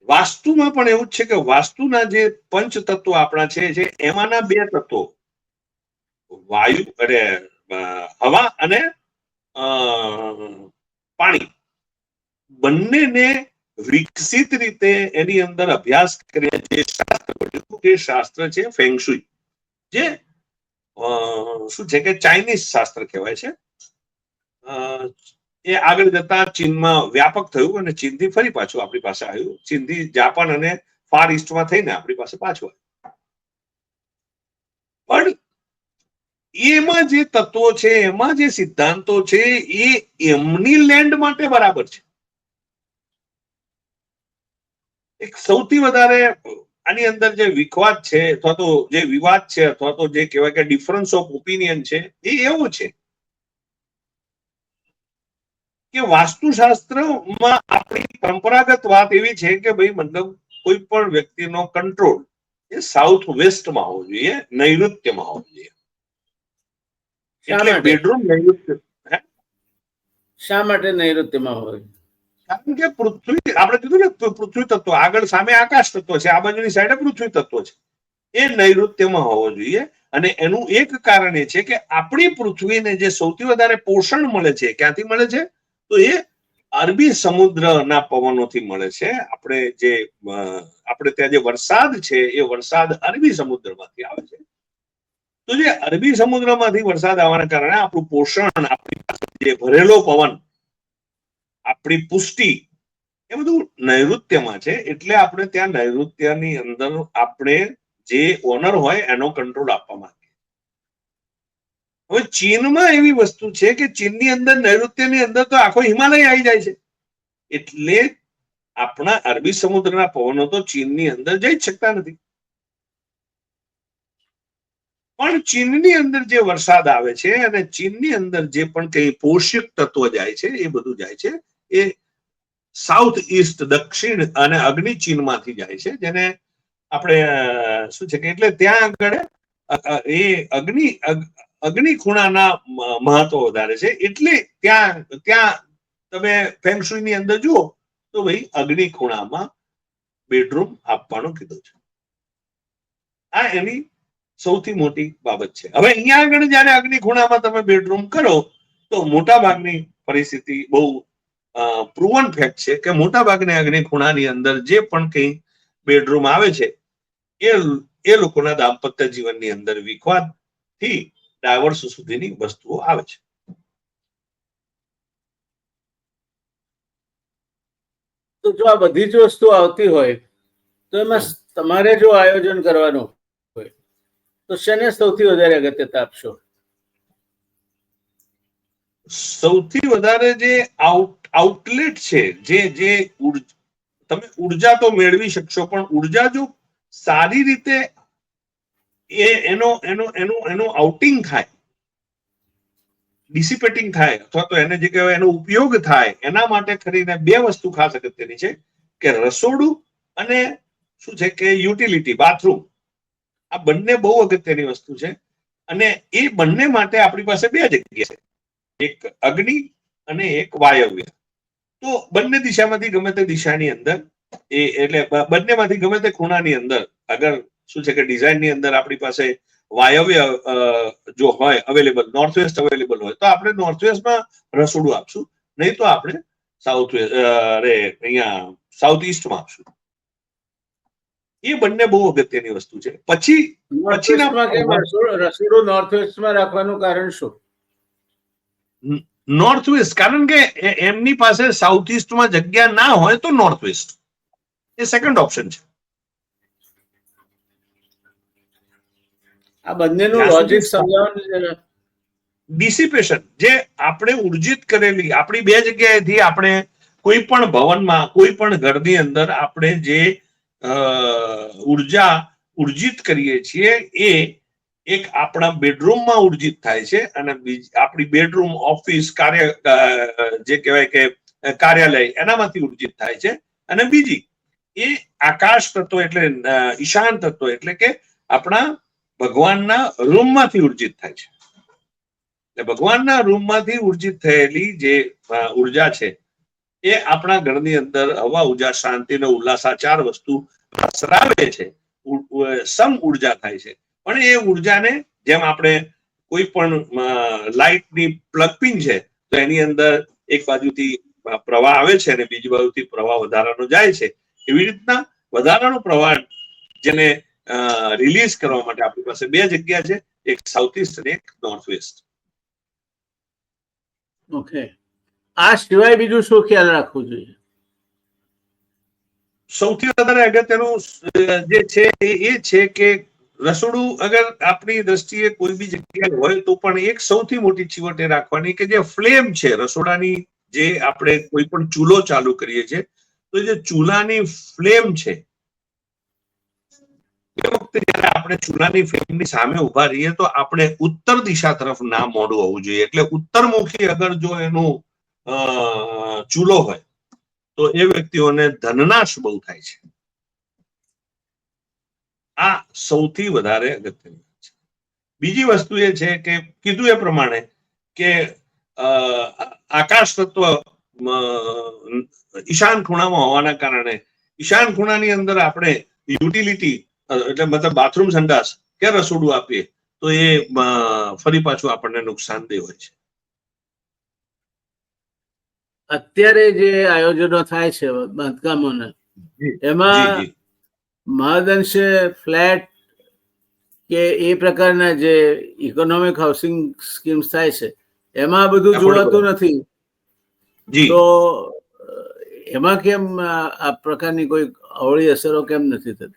વાસ્તુમાં પણ એવું જ છે કે વાસ્તુના જે પંચ તત્વો આપણા છે એમાંના બે તત્વો વાયુ અને હવા અને પાણી, બંનેને વિકસિત રીતે એની અંદર અભ્યાસ કરીએ જે શાસ્ત્ર બન્યું તે શાસ્ત્ર છે ફેંગશુઈ, જે શું છે કે ચાઇનીઝ શાસ્ત્ર કહેવાય છે. એ આગળ જતા ચીનમાં વ્યાપક થયું અને ચીનથી ફરી પાછું આપણી પાસે આવ્યું. ચીનથી જાપાન અને ફાર ઈસ્ટમાં થઈને આપણી પાસે પાછું આવ્યું. પણ એમાં જે તત્વો છે, એમાં જે સિદ્ધાંતો છે એ એમની લેન્ડ માટે બરાબર છે. એક સૌથી વધારે આની અંદર જે વિખવાદ છે અથવા તો જે વિવાદ છે અથવા તો જે કહેવાય કે ડિફરન્સ ઓફ ઓપિનિયન છે એ એવું છે કે વાસ્તુશાસ્ત્રમાં આપણી પરંપરાગત વાત એવી છે કે ભાઈ મતલબ કોઈ પણ વ્યક્તિનો કંટ્રોલ એ સાઉથ વેસ્ટમાં હોવો જોઈએ, નૈઋત્યમાં હોવો જોઈએ. એટલે બેડરૂમ નૈઋત્ય. શા માટે નૈઋત્યમાં હોય? કારણ કે પૃથ્વી, આપણે કીધું ને પૃથ્વી તત્વ, આગળ સામે આકાશ તત્વ છે, આ બાજુની સાઈડે પૃથ્વી તત્વ છે, એ નૈઋત્યમાં હોવો જોઈએ. અને એનું એક કારણ એ છે કે આપણી પૃથ્વીને જે સૌથી વધારે પોષણ મળે છે, ક્યાંથી મળે છે? તો એ અરબી સમુદ્રના પવનોથી મળે છે. આપણે ત્યાં જે વરસાદ છે એ વરસાદ અરબી સમુદ્રમાંથી આવે છે. તો જે અરબી સમુદ્રમાંથી વરસાદ આવવાના કારણે આપણું પોષણ, આપણી પાસે જે ભરેલો પવન, આપણી પુષ્ટિ, એ બધું નૈઋત્યમાં છે. એટલે આપણે ત્યાં નૈઋત્યની અંદર આપણે જે ઓનર હોય એનો કંટ્રોલ આપવા માંગીએ. હવે ચીનમાં એવી વસ્તુ છે કે ચીનની અંદર નૈઋત્યની અંદર તો આખો હિમાલય આવી જાય છે, એટલે આપણા અરબી સમુદ્રના પવનો તો ચીનની અંદર જઈ જ શકતા નથી. પણ ચીનની અંદર જે વરસાદ આવે છે અને ચીનની અંદર જે પણ કઈ પોષક તત્વ જાય છે એ બધું જાય છે એ સાઉથ ઈસ્ટ, દક્ષિણ અને અગ્નિ ચીનમાંથી જાય છે, જેને આપણે શું છે કે એટલે ત્યાં આગળ એ અગ્નિ ખૂણાના મહત્વ વધારે છે. એટલે ત્યાં તમે ફેંગશુઈની અંદર જુઓ તો ભાઈ અગ્નિ ખૂણામાં બેડરૂમ આપવાનું કીધું છે. આ એની સૌથી મોટી બાબત છે. હવે અહીંયા આગળ જયારે અગ્નિ ખૂણામાં તમે બેડરૂમ કરો તો મોટા ભાગની પરિસ્થિતિ બહુ પ્રુવન ફેક્ટ છે કે મોટા ભાગની અગ્નિ ખૂણાની અંદર જે પણ કંઈ બેડરૂમ આવે છે એ લોકોના દાંપત્ય જીવનની અંદર વિખવાદથી ડાયવર્સ સુધીની વસ્તુઓ આવે છે. તો જો આ બધી જ વસ્તુ આવતી હોય તો એમાં તમારે જો આયોજન કરવાનું હોય તો શેને સૌથી વધારે અગત્યતા આપશો? સૌથી વધારે જે આઉટલેટ છે, જે તમે ઉર્જા તો મેળવી શકશો, પણ ઉર્જા જો સારી રીતે એનો આઉટિંગ થાય, ડિસિપેટિંગ થાય, અથવા તો એને જે કહેવાય એનો ઉપયોગ થાય, એના માટે કરીને બે વસ્તુ ખાસ અગત્યની છે કે રસોડું અને શું છે કે યુટિલિટી બાથરૂમ. આ બંને બહુ અગત્યની વસ્તુ છે અને એ બંને માટે આપણી પાસે બે જગ્યા છે, એક અગ્નિ અને એક વાયવ્ય. તો બંને દિશામાંથી ગમે તે દિશાની અંદર એટલે બંનેમાંથી ગમે તે ખૂણાની અંદર અગર શું છે કે ડિઝાઇનની અંદર આપણી પાસે વાયવ્ય જો હોય અવેલેબલ, નોર્થ વેસ્ટ અવેલેબલ હોય તો આપણે નોર્થ વેસ્ટમાં રસોડું આપશું, નહીં તો આપણે સાઉથ વેસ્ટ અહીંયા સાઉથ ઈસ્ટમાં આપશું. એ બંને બહુ અગત્યની વસ્તુ છે. રસોડું નોર્થ વેસ્ટમાં રાખવાનું કારણ શું? નોર્થ વેસ્ટ, કારણ કે એમની પાસે સાઉથ ઈસ્ટમાં જગ્યા ના હોય તો નોર્થ વેસ્ટ એ સેકન્ડ ઓપ્શન છે. આ બંનેનું લોજિક સમજાવવાનું. ડિસિપેશન, જે આપણે ઉર્જિત કરેલી આપણી બે જગ્યાએથી આપણે કોઈ પણ ભવનમાં, કોઈ પણ ઘરની અંદર આપણે જે ઉર્જા ઉર્જિત કરીએ છીએ એ એક આપણા બેડરૂમમાં ઉર્જિત થાય છે અને આપણી બેડરૂમ, ઓફિસ, જે કહેવાય કે કાર્યાલય, એનામાંથી ઉર્જિત થાય છે. અને બીજી એ આકાશ તત્વ એટલે ઈશાન તત્વ એટલે કે આપણા ભગવાનના રૂમમાંથી ઉર્જિત થાય છે. ભગવાનના રૂમમાંથી ઉર્જિત થયેલી જે ઉર્જા છે એ આપણા ઘરની અંદર હવા, ઉર્જા, શાંતિ અને ઉલ્લાસ, આ ચાર વસ્તુ પ્રસરાવે છે. સમ ઉર્જા થાય છે. પણ એ ઉર્જાને જેમ આપણે કોઈ પણ લાઇટની પ્લગ પિન છે તો એની અંદર એક બાજુથી પ્રવાહ આવે છે અને બીજી બાજુથી પ્રવાહ વધારાનો જાય છે, એવી રીતના વધારાનો પ્રવાહ જેને રિલીઝ કરવા માટે આપણી પાસે બે જગ્યા છે, એક સાઉથ ઈસ્ટ અને એક નોર્થ વેસ્ટ. ઓકે, આ સિવાય બીજું શું ખ્યાલ રાખવું જોઈએ? સૌથી વધારે અગત્યનું જે છે એ છે કે રસોડું અગર આપણી દ્રષ્ટિએ કોઈ બી જગ્યાએ હોય તો પણ એક સૌથી મોટી ચીવટે રાખવાની કે જે ફ્લેમ છે રસોડાની, જે આપણે કોઈ પણ ચૂલો ચાલુ કરીએ છીએ તો જે ચૂલાની ફ્લેમ છે એ વખતે જયારે આપણે ચૂલાની ફ્લેમની સામે ઉભા રહીએ તો આપણે ઉત્તર દિશા તરફ ના મોઢું હોવું જોઈએ. એટલે ઉત્તરમુખી અગર જો એનો ચૂલો હોય તો એ વ્યક્તિઓને ધનનાશ બહુ થાય છે. આ સૌથી વધારે અગત્યની વાત છે. બીજી વસ્તુ એ છે કે કીધું એ પ્રમાણે કે આકાશ તત્વ ઈશાન ખૂણામાં હોવાના કારણે ઈશાન ખૂણાની અંદર આપણે યુટિલિટી એટલે મતલબ બાથરૂમ, સંડાસ કે રસોડું આપીએ તો એ ફરી પાછું આપણને નુકસાનદેહ હોય છે. અત્યારે જે આયોજનો થાય છે બાંધકામોના, એમાં મહદઅંશે ફ્લેટ કે એ પ્રકારના જે ઇકોનોમિક હાઉસિંગ સ્કીમ્સ થાય છે એમાં બધું જોવાતું નથી. તો એમાં કેમ આ પ્રકારની કોઈ અવળી અસરો કેમ નથી થતી?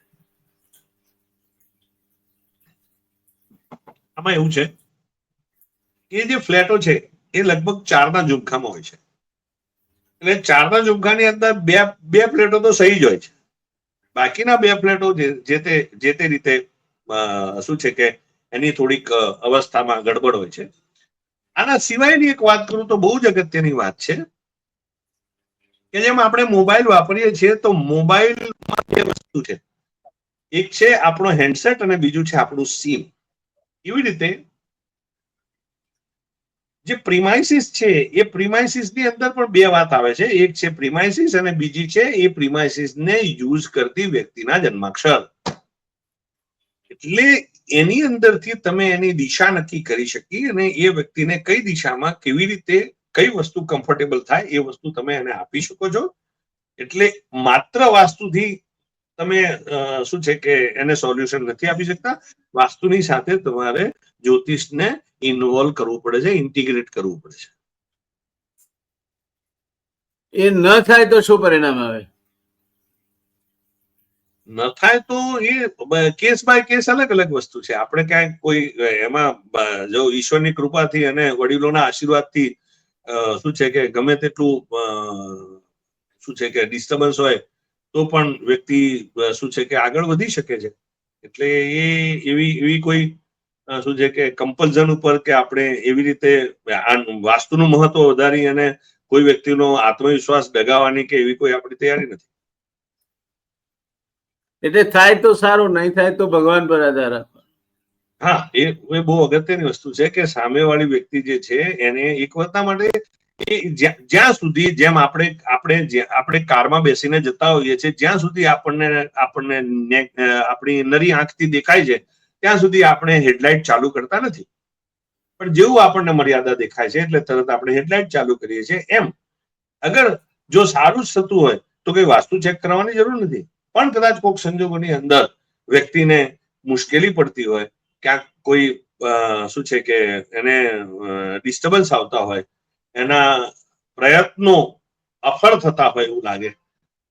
આમાં એવું છે કે જે ફ્લેટો છે એ લગભગ 4ના ઝુમખામાં હોય છે. એટલે 4ના ઝુમખાની અંદર બે ફ્લેટો તો સહી જ હોય છે, બાકીના બે ફ્લેટો જે તે રીતે શું છે કે એની થોડીક અવસ્થામાં ગડબડ હોય છે. આના સિવાયની એક વાત કરું તો બહુ જ અગત્યની વાત છે કે જેમ આપણે મોબાઈલ વાપરીએ છીએ તો મોબાઈલમાં બે વસ્તુ છે, એક છે આપણો હેન્ડસેટ અને બીજું છે આપણું સિમ. એવી રીતે જે પ્રિમાઇસીસ છે એ પ્રિમાઇસીસ ની અંદર પણ બે વાત આવે છે, એક છે પ્રિમાઇસીસ અને બીજી છે એ પ્રિમાઇસીસ ને યુઝ કરતી વ્યક્તિના જન્માક્ષર. એટલે એની અંદરથી તમે એની દિશા નક્કી કરી શકી અને એ વ્યક્તિને કઈ દિશામાં કેવી રીતે કઈ વસ્તુ કમ્ફર્ટેબલ થાય એ વસ્તુ તમે એને આપી શકો છો. એટલે માત્ર વાસ્તુથી તમે શું છે કે એને સોલ્યુશન નથી આપી શકતા. વાસ્તુની સાથે તમારે જ્યોતિષને ઇન્વોલ્વ કરવું પડે છે, ઇન્ટિગ્રેટ કરવું પડે છે. એ ન થાય તો શું પરિણામ આવે? ન થાય તો એ કેસ બાય કેસ અલગ અલગ વસ્તુ છે. આપણે ક્યાંક કોઈ એમાં જો ઈશ્વરની કૃપાથી અને વડીલોના આશીર્વાદથી શું છે કે ગમે તેટલું શું છે કે ડિસ્ટર્બન્સ હોય તો પણ વ્યક્તિ શું છે કે આગળ વધી શકે છે. એટલે એ એવી કોઈ શું છે કે કમ્પલ્ઝન ઉપર કે આપણે એવી રીતે વાસ્તુનું મહત્વ વધારી અને કોઈ વ્યક્તિનો આત્મવિશ્વાસ ડગાવવાની કે એવી કોઈ આપણી તૈયારી નથી. એટલે થાય તો સારું, નહીં થાય તો ભગવાન પર આધાર રાખો. હા, એ બહુ અગત્યની વસ્તુ છે કે સામેવાળી વ્યક્તિ જે છે એને એક વખત માટે જ્યાં સુધી જેમ આપણે કારમાં બેસીને જતા હોઈએ છીએ, જ્યાં સુધી આપણને આપણી નરી આંખથી દેખાય છે ત્યાં સુધી આપણે હેડલાઇટ ચાલુ કરતા નથી. પણ જેવું આપણને મર્યાદા દેખાય છે એટલે તરત આપણે હેડલાઇટ ચાલુ કરીએ છીએ. એમ અગર જો સારું જ થતું હોય તો કઈ વાસ્તુ ચેક કરવાની જરૂર નથી. પણ કદાચ કોઈક સંજોગોની અંદર વ્યક્તિને મુશ્કેલી પડતી હોય, ક્યાંક કોઈ શું છે કે એને ડિસ્ટર્બન્સ આવતા હોય, એના પ્રયત્નો અફળ થતા હોય એવું લાગે,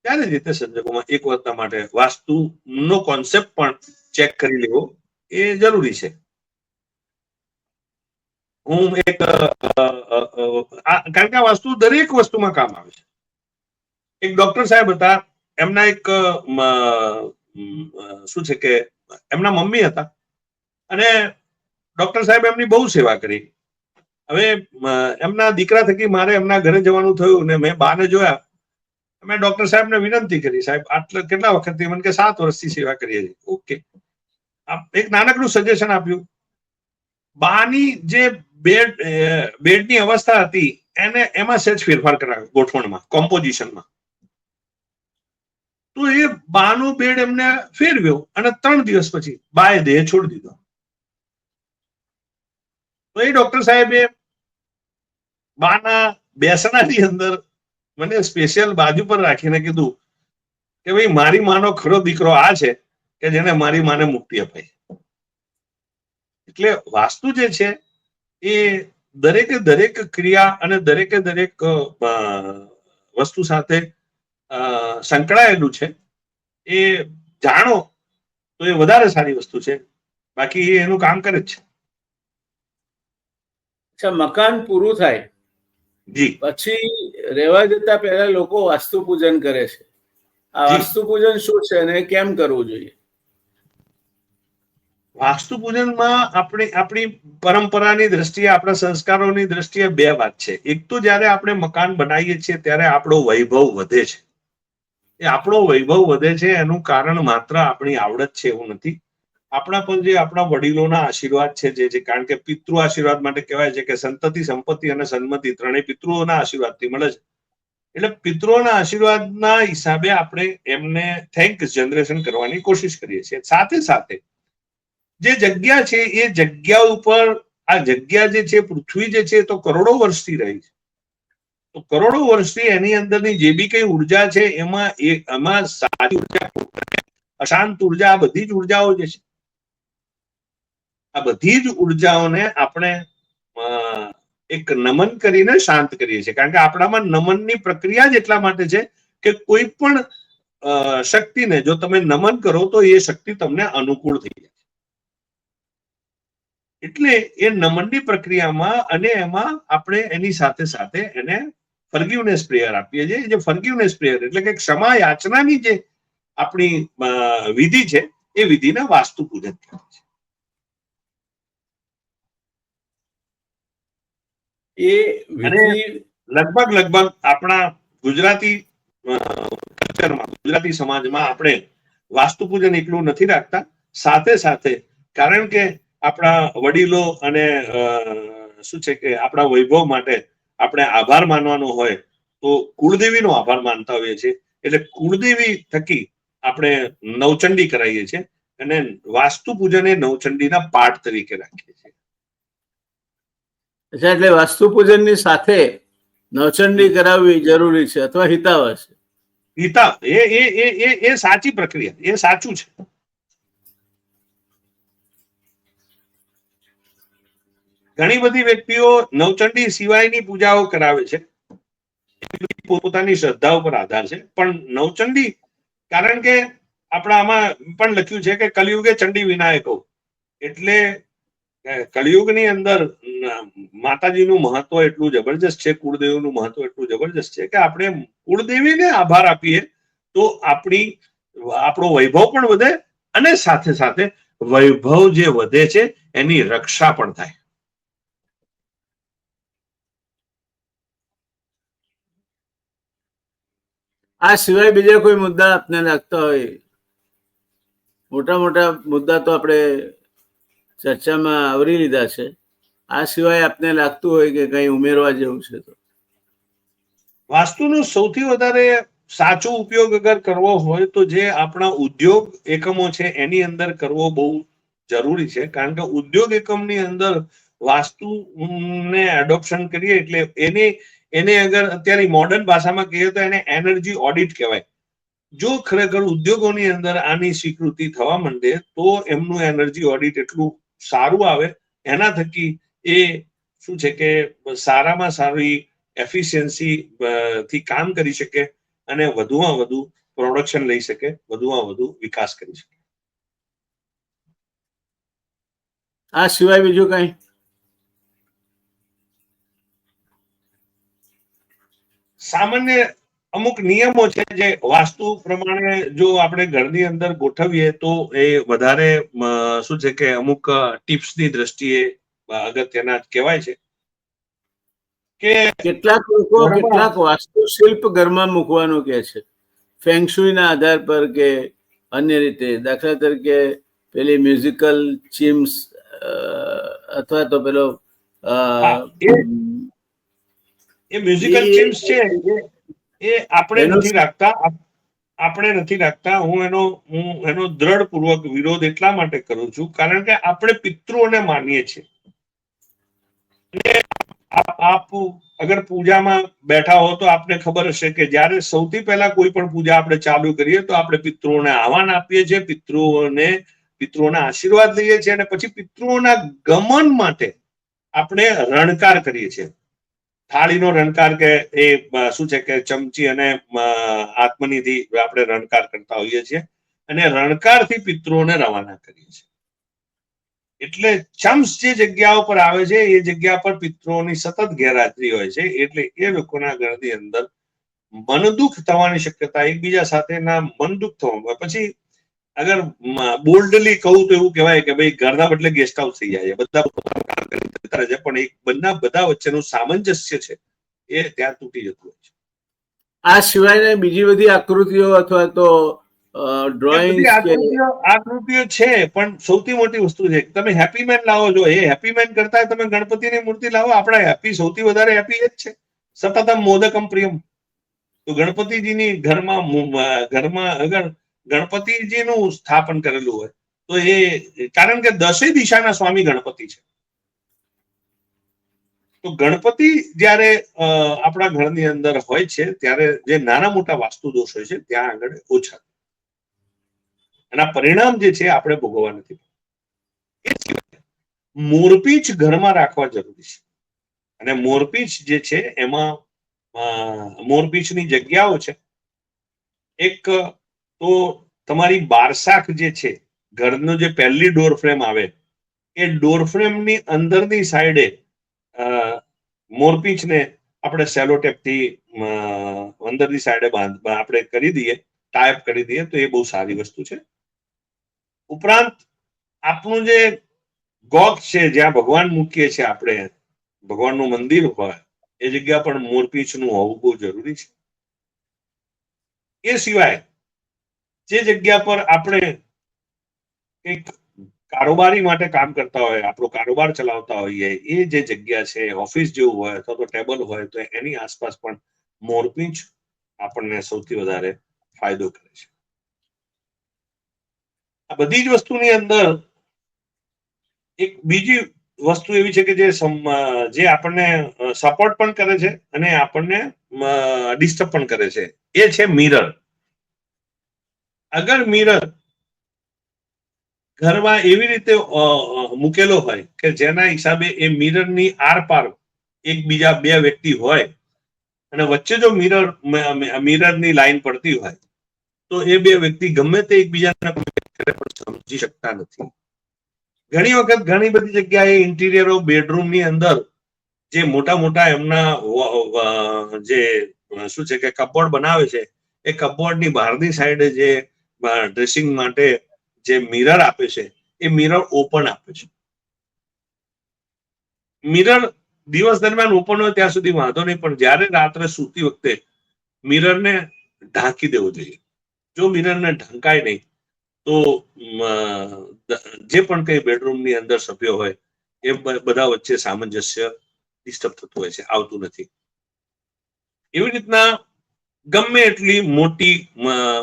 ત્યારે જ રીતે સંજોગોમાં એક વખત માટે વાસ્તુનો કોન્સેપ્ટ પણ ચેક કરી લેવો એ જરૂરી છે. હું એક કારણ કે આ વસ્તુ દરેક વસ્તુમાં કામ આવે છે. એક ડોક્ટર સાહેબ હતા, એમના એક શું છે કે એમના મમ્મી હતા અને ડોક્ટર સાહેબ એમની બહુ સેવા કરી. હવે એમના દીકરા થકી મારે એમના ઘરે જવાનું થયું ને મેં બાને જોયા. મેં ડોક્ટર સાહેબને વિનંતી કરી, સાહેબ આટલા કેટલા વખતથી? મને કે 7 વર્ષથી સેવા કરીએ છીએ. ઓકે, એક નાનકડું સજેશન આપ્યું. બાની જે બેડની અવસ્થા હતી એમાં સહેજ ફેરફાર કરાવ્યો, ગોઠવણમાં, કોમ્પોઝિશનમાં. તો એ બાનો બેડ એમને ફેરવ્યો અને 3 દિવસ પછી બાએ દેહ છોડી દીધો. તો એ ડોક્ટર સાહેબે બાના બેસણાની અંદર મને સ્પેશિયલ બાજુ પર રાખીને કીધું કે ભાઈ, મારી માનો ખરો દીકરો આ છે કે જેને મારી માને મુક્તિ અપાઈ. એટલે વાસ્તુ જે છે એ દરેકે દરેક ક્રિયા અને દરેકે દરેક વસ્તુ સાથે સંકળાયેલું છે. એ જાણો તો એ વધારે સારી વસ્તુ છે. બાકી એ એનું કામ કરે જ છે. અચ્છા, મકાન પૂરું થાય જી પછી રહેવા જતા પહેલા લોકો વાસ્તુ પૂજન કરે છે. આ વાસ્તુ પૂજન શું છે અને કેમ કરવું જોઈએ? વાસ્તુ પૂજનમાં આપણી પરંપરાની દ્રષ્ટિએ, આપણા સંસ્કારોની દ્રષ્ટિએ 2 વાત છે. એક તો જયારે આપણે મકાન બનાવીએ છીએ ત્યારે આપણો વૈભવ વધે છે. એ આપણો વૈભવ વધે છે એનું કારણ માત્ર આપણી આવડત છે એવું નથી. આપણા પર જે આપણા વડીલોના આશીર્વાદ છે, જે કારણ કે પિતૃ આશીર્વાદ માટે કહેવાય છે કે સંતતિ, સંપત્તિ અને સન્મતિ ત્રણેય પિતૃઓના આશીર્વાદથી મળે છે. એટલે પિતૃઓના આશીર્વાદના હિસાબે આપણે એમને થેન્ક્સ જનરેશન કરવાની કોશિશ કરીએ છીએ. સાથે સાથે જે જગ્યા છે એ જગ્યા ઉપર, આ જગ્યા જે છે, પૃથ્વી જે છે તો કરોડો વર્ષથી રહી છે. તો કરોડો વર્ષથી એની અંદરની જે બી કઈ ઉર્જા છે એમાં સારી ઉર્જા, અશાંત ઉર્જા, આ બધી જ ઉર્જાઓ જે છે, આ બધી જ ઉર્જાઓને આપણે એક નમન કરીને શાંત કરીએ છીએ. કારણ કે આપણામાં નમનની પ્રક્રિયા જ એટલા માટે છે કે કોઈ પણ શક્તિને જો તમે નમન કરો તો એ શક્તિ તમને અનુકૂળ થઈ જાય. એટલે એ નમનની પ્રક્રિયામાં અને એમાં આપણે એની સાથે સાથે એને ફર્ગિવનેસ પ્રેયર આપીએ છીએ. જે ફર્ગિવનેસ પ્રેયર એટલે કે ક્ષમા યાચનાની જે આપણી વિધિ છે એ વિધિને વાસ્તુ પૂજન કહેવાય છે. એ વિધિ લગભગ આપણા ગુજરાતી કલ્ચરમાં, ગુજરાતી સમાજમાં આપણે વાસ્તુ પૂજન એકલું નથી રાખતા. સાથે સાથે કારણ કે આપણા વડીલો અને શું છે કે આપણા વૈભવ માટે આપણે આભાર માનવાનો હોય તો કુળદેવીનો આભાર માનતા હોઈએ છીએ. એટલે કુળદેવી થકી આપણે નવચંડી કરાવીએ છીએ અને વાસ્તુ પૂજન એ નવચંડીના પાઠ તરીકે રાખીએ છીએ. અચ્છા, એટલે વાસ્તુ પૂજનની સાથે નવચંડી કરાવવી જરૂરી છે અથવા હિતાવહ છે? હિતાવ એ સાચી પ્રક્રિયા, એ સાચું છે. ઘણી બધી વ્યક્તિઓ નવચંડી સિવાયની પૂજાઓ કરાવે છે, પોતાની શ્રદ્ધા ઉપર આધાર છે. પણ નવચંડી, કારણ કે આપણા આમાં પણ લખ્યું છે કે કલિયુગે ચંડી વિનાયકો, એટલે કલિયુગની અંદર માતાજીનું મહત્વ એટલું જબરજસ્ત છે, કુળદેવીનું મહત્વ એટલું જબરજસ્ત છે કે આપણે કુળદેવીને આભાર આપીએ તો આપણો વૈભવ પણ વધે, અને સાથે સાથે વૈભવ જે વધે છે એની રક્ષા પણ થાય. આ સિવાય બીજા કોઈ મુદ્દા આપને લાગતા હોય? મોટા મોટા મુદ્દા તો આપણે ચર્ચામાં આવરી લીધા છે. આ સિવાય આપને લાગતું હોય કે કંઈ ઉમેરવા જેવું છે તો? વાસ્તુનો સૌથી વધારે સાચો ઉપયોગ અગર કરવો હોય તો જે આપણા ઉદ્યોગ એકમો છે એની અંદર કરવો બહુ જરૂરી છે. કારણ કે ઉદ્યોગ એકમની અંદર વાસ્તુને એડોપ્શન કરીએ એટલે એને અગર અત્યારે મોડર્ન ભાષામાં કહીએ તો એને એનર્જી ઓડિટ કહેવાય. જો ખરેખર ઉદ્યોગોની અંદર આની સ્વીકૃતિ થવા માંડે તો એમનું એનર્જી ઓડિટ એટલું સારું આવે, એના થકી એ શું છે કે સારામાં સારી એફિશિયન્સી થી કામ કરી શકે અને વધુમાં વધુ પ્રોડક્શન લઈ શકે, વધુમાં વધુ વિકાસ કરી શકે. આ સિવાય બીજું કંઈ? સામાન્ય અમુક નિયમો છે જે વાસ્તુ પ્રમાણે જો આપણે ઘરની અંદર ગોઠવીએ તો એ વધારે શું છે કે અમુક ટિપ્સની દ્રષ્ટિએ અગત્યના કહેવાય છે. કે કેટલાક લોકો કેટલાક વાસ્તુશિલ્પ ઘરમાં મૂકવાનું કે છે, ફેંગશુઈના આધાર પર કે અન્ય રીતે. દાખલા તરીકે પેલી મ્યુઝિકલ ચીમ્સ અથવા તો પેલો એ મ્યુઝિકલ ચીમ્સ છે એ આપણે નથી રાખતા. હું એનો દ્રઢપૂર્વક વિરોધ એટલા માટે કરું છું કારણ કે આપણે પિતૃઓને માનીએ છીએ. આપ અગર પૂજામાં બેઠા હો તો આપને ખબર હશે કે જ્યારે સૌથી પહેલા કોઈ પણ પૂજા આપણે ચાલુ કરીએ તો આપણે પિતૃઓને આહવાન આપીએ છીએ, પિતૃઓના આશીર્વાદ લઈએ છીએ અને પછી પિતૃઓના ગમન માટે આપણે રણકાર કરીએ છીએ. થાળીનો રણકાર કે એ શું છે કે ચમચી અને આત્મનીથી આપણે રણકાર કરતા હોઈએ છીએ અને રણકારથી પિતૃઓને રવાના કરીએ છીએ. એટલે ચમ્સ જે જગ્યા પર આવે છે એ જગ્યા પર પિતૃઓની સતત ગેરહાજરી હોય છે, એટલે એ લોકોના ઘરની અંદર મનદુખ થવાની શક્યતા, એકબીજા સાથેના મનદુખ થવા, પછી અગર બોલ્ડલી કહું તો એવું કહેવાય કે ભાઈ ઘરના બદલે ગેસ્ટ હાઉસ થઈ જાય, બધા પણ બધા વચ્ચેનું સામંજસ્ય છે એ ત્યાં તૂટી જતું હોય છે. આ સિવાય બીજી બધી આકૃતિઓ અથવા તો ડ્રોઈંગ આકૃતિઓ છે, પણ સૌથી મોટી વસ્તુ છે તમે હેપી મેન લાવો છો. એ હેપી મેન કરતા તમે ગણપતિની મૂર્તિ લાવો. આપણા હેપી સૌથી વધારે હેપી એ જ છે, સતતમ મોદકમ પ્રિયમ. તો ગણપતિજીની ઘરમાં અગર ગણપતિજીનું સ્થાપન કરેલું હોય તો એ, કારણ કે 10 દિશાના સ્વામી ગણપતિ છે, તો ગણપતિ જ્યારે આપણા ઘરની અંદર હોય છે ત્યારે જે નાના મોટા વાસ્તુ દોષ હોય છે ત્યાં આગળ ઓછા, એના પરિણામ જે છે આપણે ભોગવવા નથી. મોરપીંછ ઘરમાં રાખવા જરૂરી છે, અને મોરપીંછ જે છે એમાં મોરપીંછની જગ્યાઓ છે. એક તો તમારી બારશાખ જે છે, ઘરનો જે પહેલી ડોર ફ્રેમ આવે એ ડોર ફ્રેમની અંદરની સાઈડે મોરપીંછને આપણે સેલોટેપથી અંદરની સાઈડે આપણે કરી દઈએ, ટાઈપ કરી દઈએ તો એ બહુ સારી વસ્તુ છે. ઉપરાંત આપણું જે ગોખ છે, જ્યાં ભગવાન મૂકીએ છીએ આપણે, ભગવાનનું મંદિર હોય એ જગ્યા પણ મોરપીંછનું હોવું બહુ જરૂરી છે. એ સિવાય જે જગ્યા પર આપણે એક કારોબારી માટે કામ કરતા હોય, આપણો કારોબાર ચલાવતા હોઈએ, એ જે જગ્યા છે, ઓફિસ જેવું હોય અથવા તો ટેબલ હોય, તો એની આસપાસ પણ મોરપીંછ આપણને સૌથી વધારે ફાયદો કરે છે. આ બધી જ વસ્તુની અંદર એક બીજી વસ્તુ એવી છે કે જે આપણને સપોર્ટ પણ કરે છે અને આપણને ડિસ્ટર્બ પણ કરે છે, એ છે મિરર. અગર મિરર ઘરમાં એવી રીતે મૂકેલો હોય કે જેના હિસાબે એ મિરરની આરપાર એકબીજા બે વ્યક્તિ હોય અને વચ્ચે જો મિરરની લાઈન પડતી હોય તો એ બે વ્યક્તિ ગમે તે એકબીજાને સમજી શકતા નથી. ઘણી વખત ઘણી બધી જગ્યાએ ઇન્ટિરિયરો બેડરૂમની અંદર જે મોટા મોટા એમના જે શું છે કે કપબોર્ડ બનાવે છે, એ કપબોર્ડની બહારની સાઈડે જે ડ્રેસિંગ માટે જે મિરર આપે છે, એ મિરર ઓપન આપે છે. મિરર દિવસ દરમિયાન ઓપન હોય ત્યાં સુધી વાંધો નહીં, પણ જ્યારે રાત્રે સૂતી વખતે મિરરને ઢાંકી દેવું જોઈએ. જો મિરરને ઢંકાય નહીં તો જે પણ કઈ બેડરૂમની અંદર સભ્યો હોય એ બધા વચ્ચે સામંજસ્ય ડિસ્ટર્બ થતું હોય છે, આવતું નથી. એવી રીતના ગમે એટલી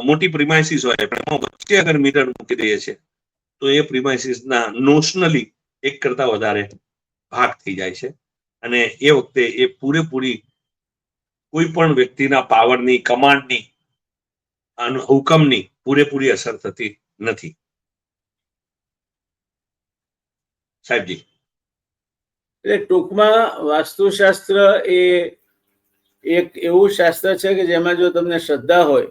મોટી પ્રિમાઇસીસ હોય પણ એમાં વચ્ચે અગર મિરર મૂકી દઈએ છીએ તો એ પ્રિમાઇસીસના નોશનલી એક કરતા વધારે ભાગ થઈ જાય છે અને એ વખતે એ પૂરેપૂરી કોઈ પણ વ્યક્તિના પાવરની, કમાન્ડની, હુકમની પૂરેપૂરી અસર થતી નથી. સાહેબજી, એટલે ટૂંકમાં વાસ્તુશાસ્ત્ર એ એક એવું શાસ્ત્ર છે કે જેમાં જો તમને શ્રદ્ધા હોય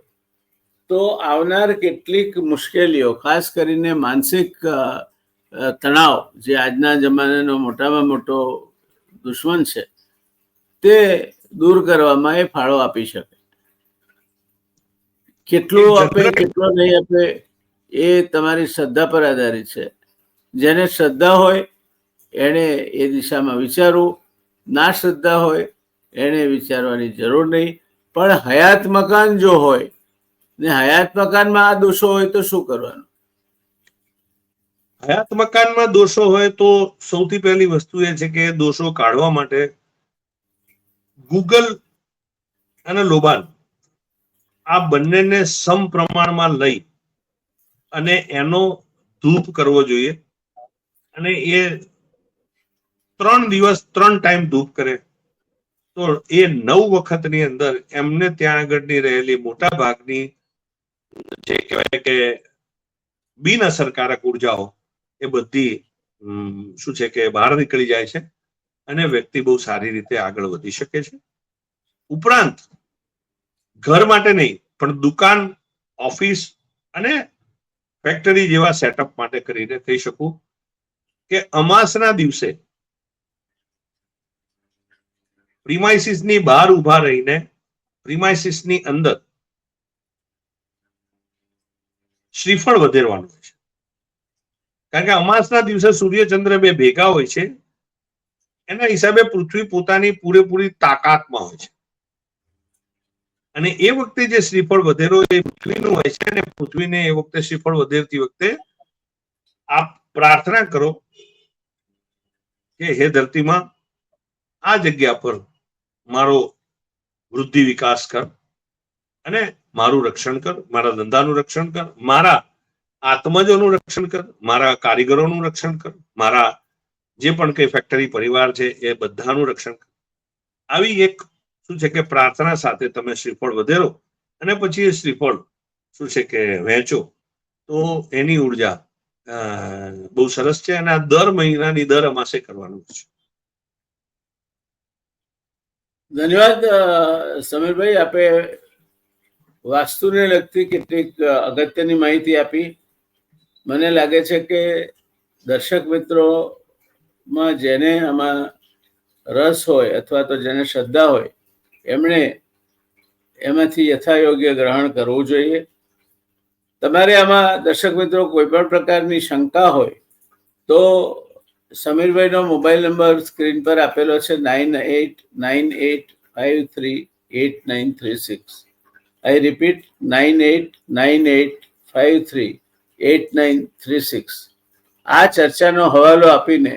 તો આવનાર કેટલીક મુશ્કેલીઓ, ખાસ કરીને માનસિક તણાવ, જે આજના જમાનાનો મોટામાં મોટો દુશ્મન છે, તે દૂર કરવામાં એ ફાળો આપી શકે. કેટલું આપે કેટલો નહીં આપે એ તમારી શ્રદ્ધા પર આધારિત છે. જેને શ્રદ્ધા હોય એને એ દિશામાં વિચારવું, ના શ્રદ્ધા હોય એને વિચારવાની જરૂર નહીં. પણ હયાત મકાન જો હોય ને હયાત મકાનમાં આ દોષો હોય તો શું કરવાનું? હયાત મકાનમાં દોષો હોય તો સૌથી પહેલી વસ્તુ એ છે કે દોષો કાઢવા માટે ગૂગલ અને લોબાન આ બંનેને સમપ્રમાણમાં લઈ અને એનો ધૂપ કરવો જોઈએ. અને એ 3 દિવસ 3 ટાઈમ ધૂપ કરે તો એ 9 વખતની અંદર એમને ત્યાં આગળની રહેલી મોટા ભાગની જે કહેવાય કે બિન અસરકારક ઉર્જાઓ એ બધી શું છે કે બહાર નીકળી જાય છે અને વ્યક્તિ બહુ સારી રીતે આગળ વધી શકે છે. ઉપરાંત ઘર માટે નહીં પણ દુકાન, ઓફિસ અને ફેક્ટરી જેવા સેટઅપ માટે કરીને કહી શકું કે અમાસના દિવસે પ્રિમાઇસીસની બહાર ઉભા રહીને પ્રિમાઇસીસની અંદર શ્રીફળ વધેરવાનું હોય છે. કારણ કે અમાસના દિવસે સૂર્યચંદ્ર બે ભેગા હોય છે, એના હિસાબે પૃથ્વી પોતાની પૂરેપૂરી તાકાતમાં હોય છે અને એ વખતે જે શ્રીફળ વધેરો એ પૃથ્વીનું હોય છે અને પૃથ્વીને એ વખતે શ્રીફળ વધેરતી વખતે આપ પ્રાર્થના કરો કે હે ધરતીમાં આ જગ્યા પર મારો વૃદ્ધિ વિકાસ કર અને મારું રક્ષણ કર, મારા ધંધાનું રક્ષણ કર, મારા આત્મજોનું રક્ષણ કર, મારા કારીગરોનું રક્ષણ કર, મારા જે પણ કઈ ફેક્ટરી પરિવાર છે એ બધાનું રક્ષણ કર. આવી એક શું છે કે પ્રાર્થના સાથે તમે શ્રીફળ વધેરો અને પછી એ શ્રીફળ શું છે કે વહેંચો તો એની ઉર્જા બહુ સરસ છે અને આ દર મહિનાની દર અમાસે કરવાનું છે. ધન્યવાદ સમીરભાઈ, આપે વાસ્તુને લગતી કેટલીક અગત્યની માહિતી આપી. મને લાગે છે કે દર્શક મિત્રોમાં જેને આમાં રસ હોય અથવા તો જેને શ્રદ્ધા હોય એમણે એમાંથી યથાયોગ્ય ગ્રહણ કરવું જોઈએ. તમારે આમાં દર્શક મિત્રો કોઈ પણ પ્રકારની શંકા હોય તો સમીરભાઈનો મોબાઈલ નંબર સ્ક્રીન પર આપેલો છે 9898538936. આઈ રિપીટ 9898538936. આ ચર્ચાનો હવાલો આપીને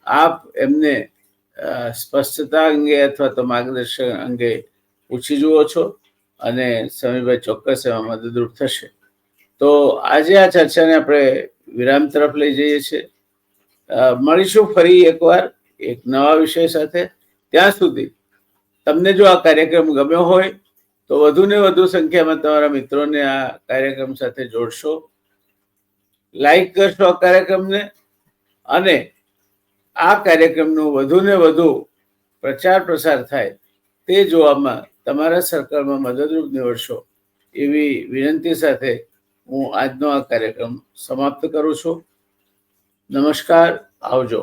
આપ એમને સ્પષ્ટતા અંગે અથવા તો માર્ગદર્શન અંગે પૂછી જુઓ છો અને સમીરભાઈ ચોક્કસ એમાં મદદરૂપ થશે. તો આજે આ ચર્ચાને આપણે વિરામ તરફ લઈ જઈએ છીએ. મળીશું ફરી એકવાર એક નવા વિષય સાથે. ત્યાં સુધી તમને જો આ કાર્યક્રમ ગમ્યો હોય તો વધુ ને વધુ સંખ્યામાં તમારા મિત્રોને આ કાર્યક્રમ સાથે જોડશો, લાઈક કરશો આ કાર્યક્રમને, અને આ કાર્યક્રમનું વધુ ને વધુ પ્રચાર પ્રસાર થાય તે જોવામાં તમારા સર્કલમાં મદદરૂપ નીવડશો એવી વિનંતી સાથે હું આજનો આ કાર્યક્રમ સમાપ્ત કરું છું. નમસ્કાર, આવજો.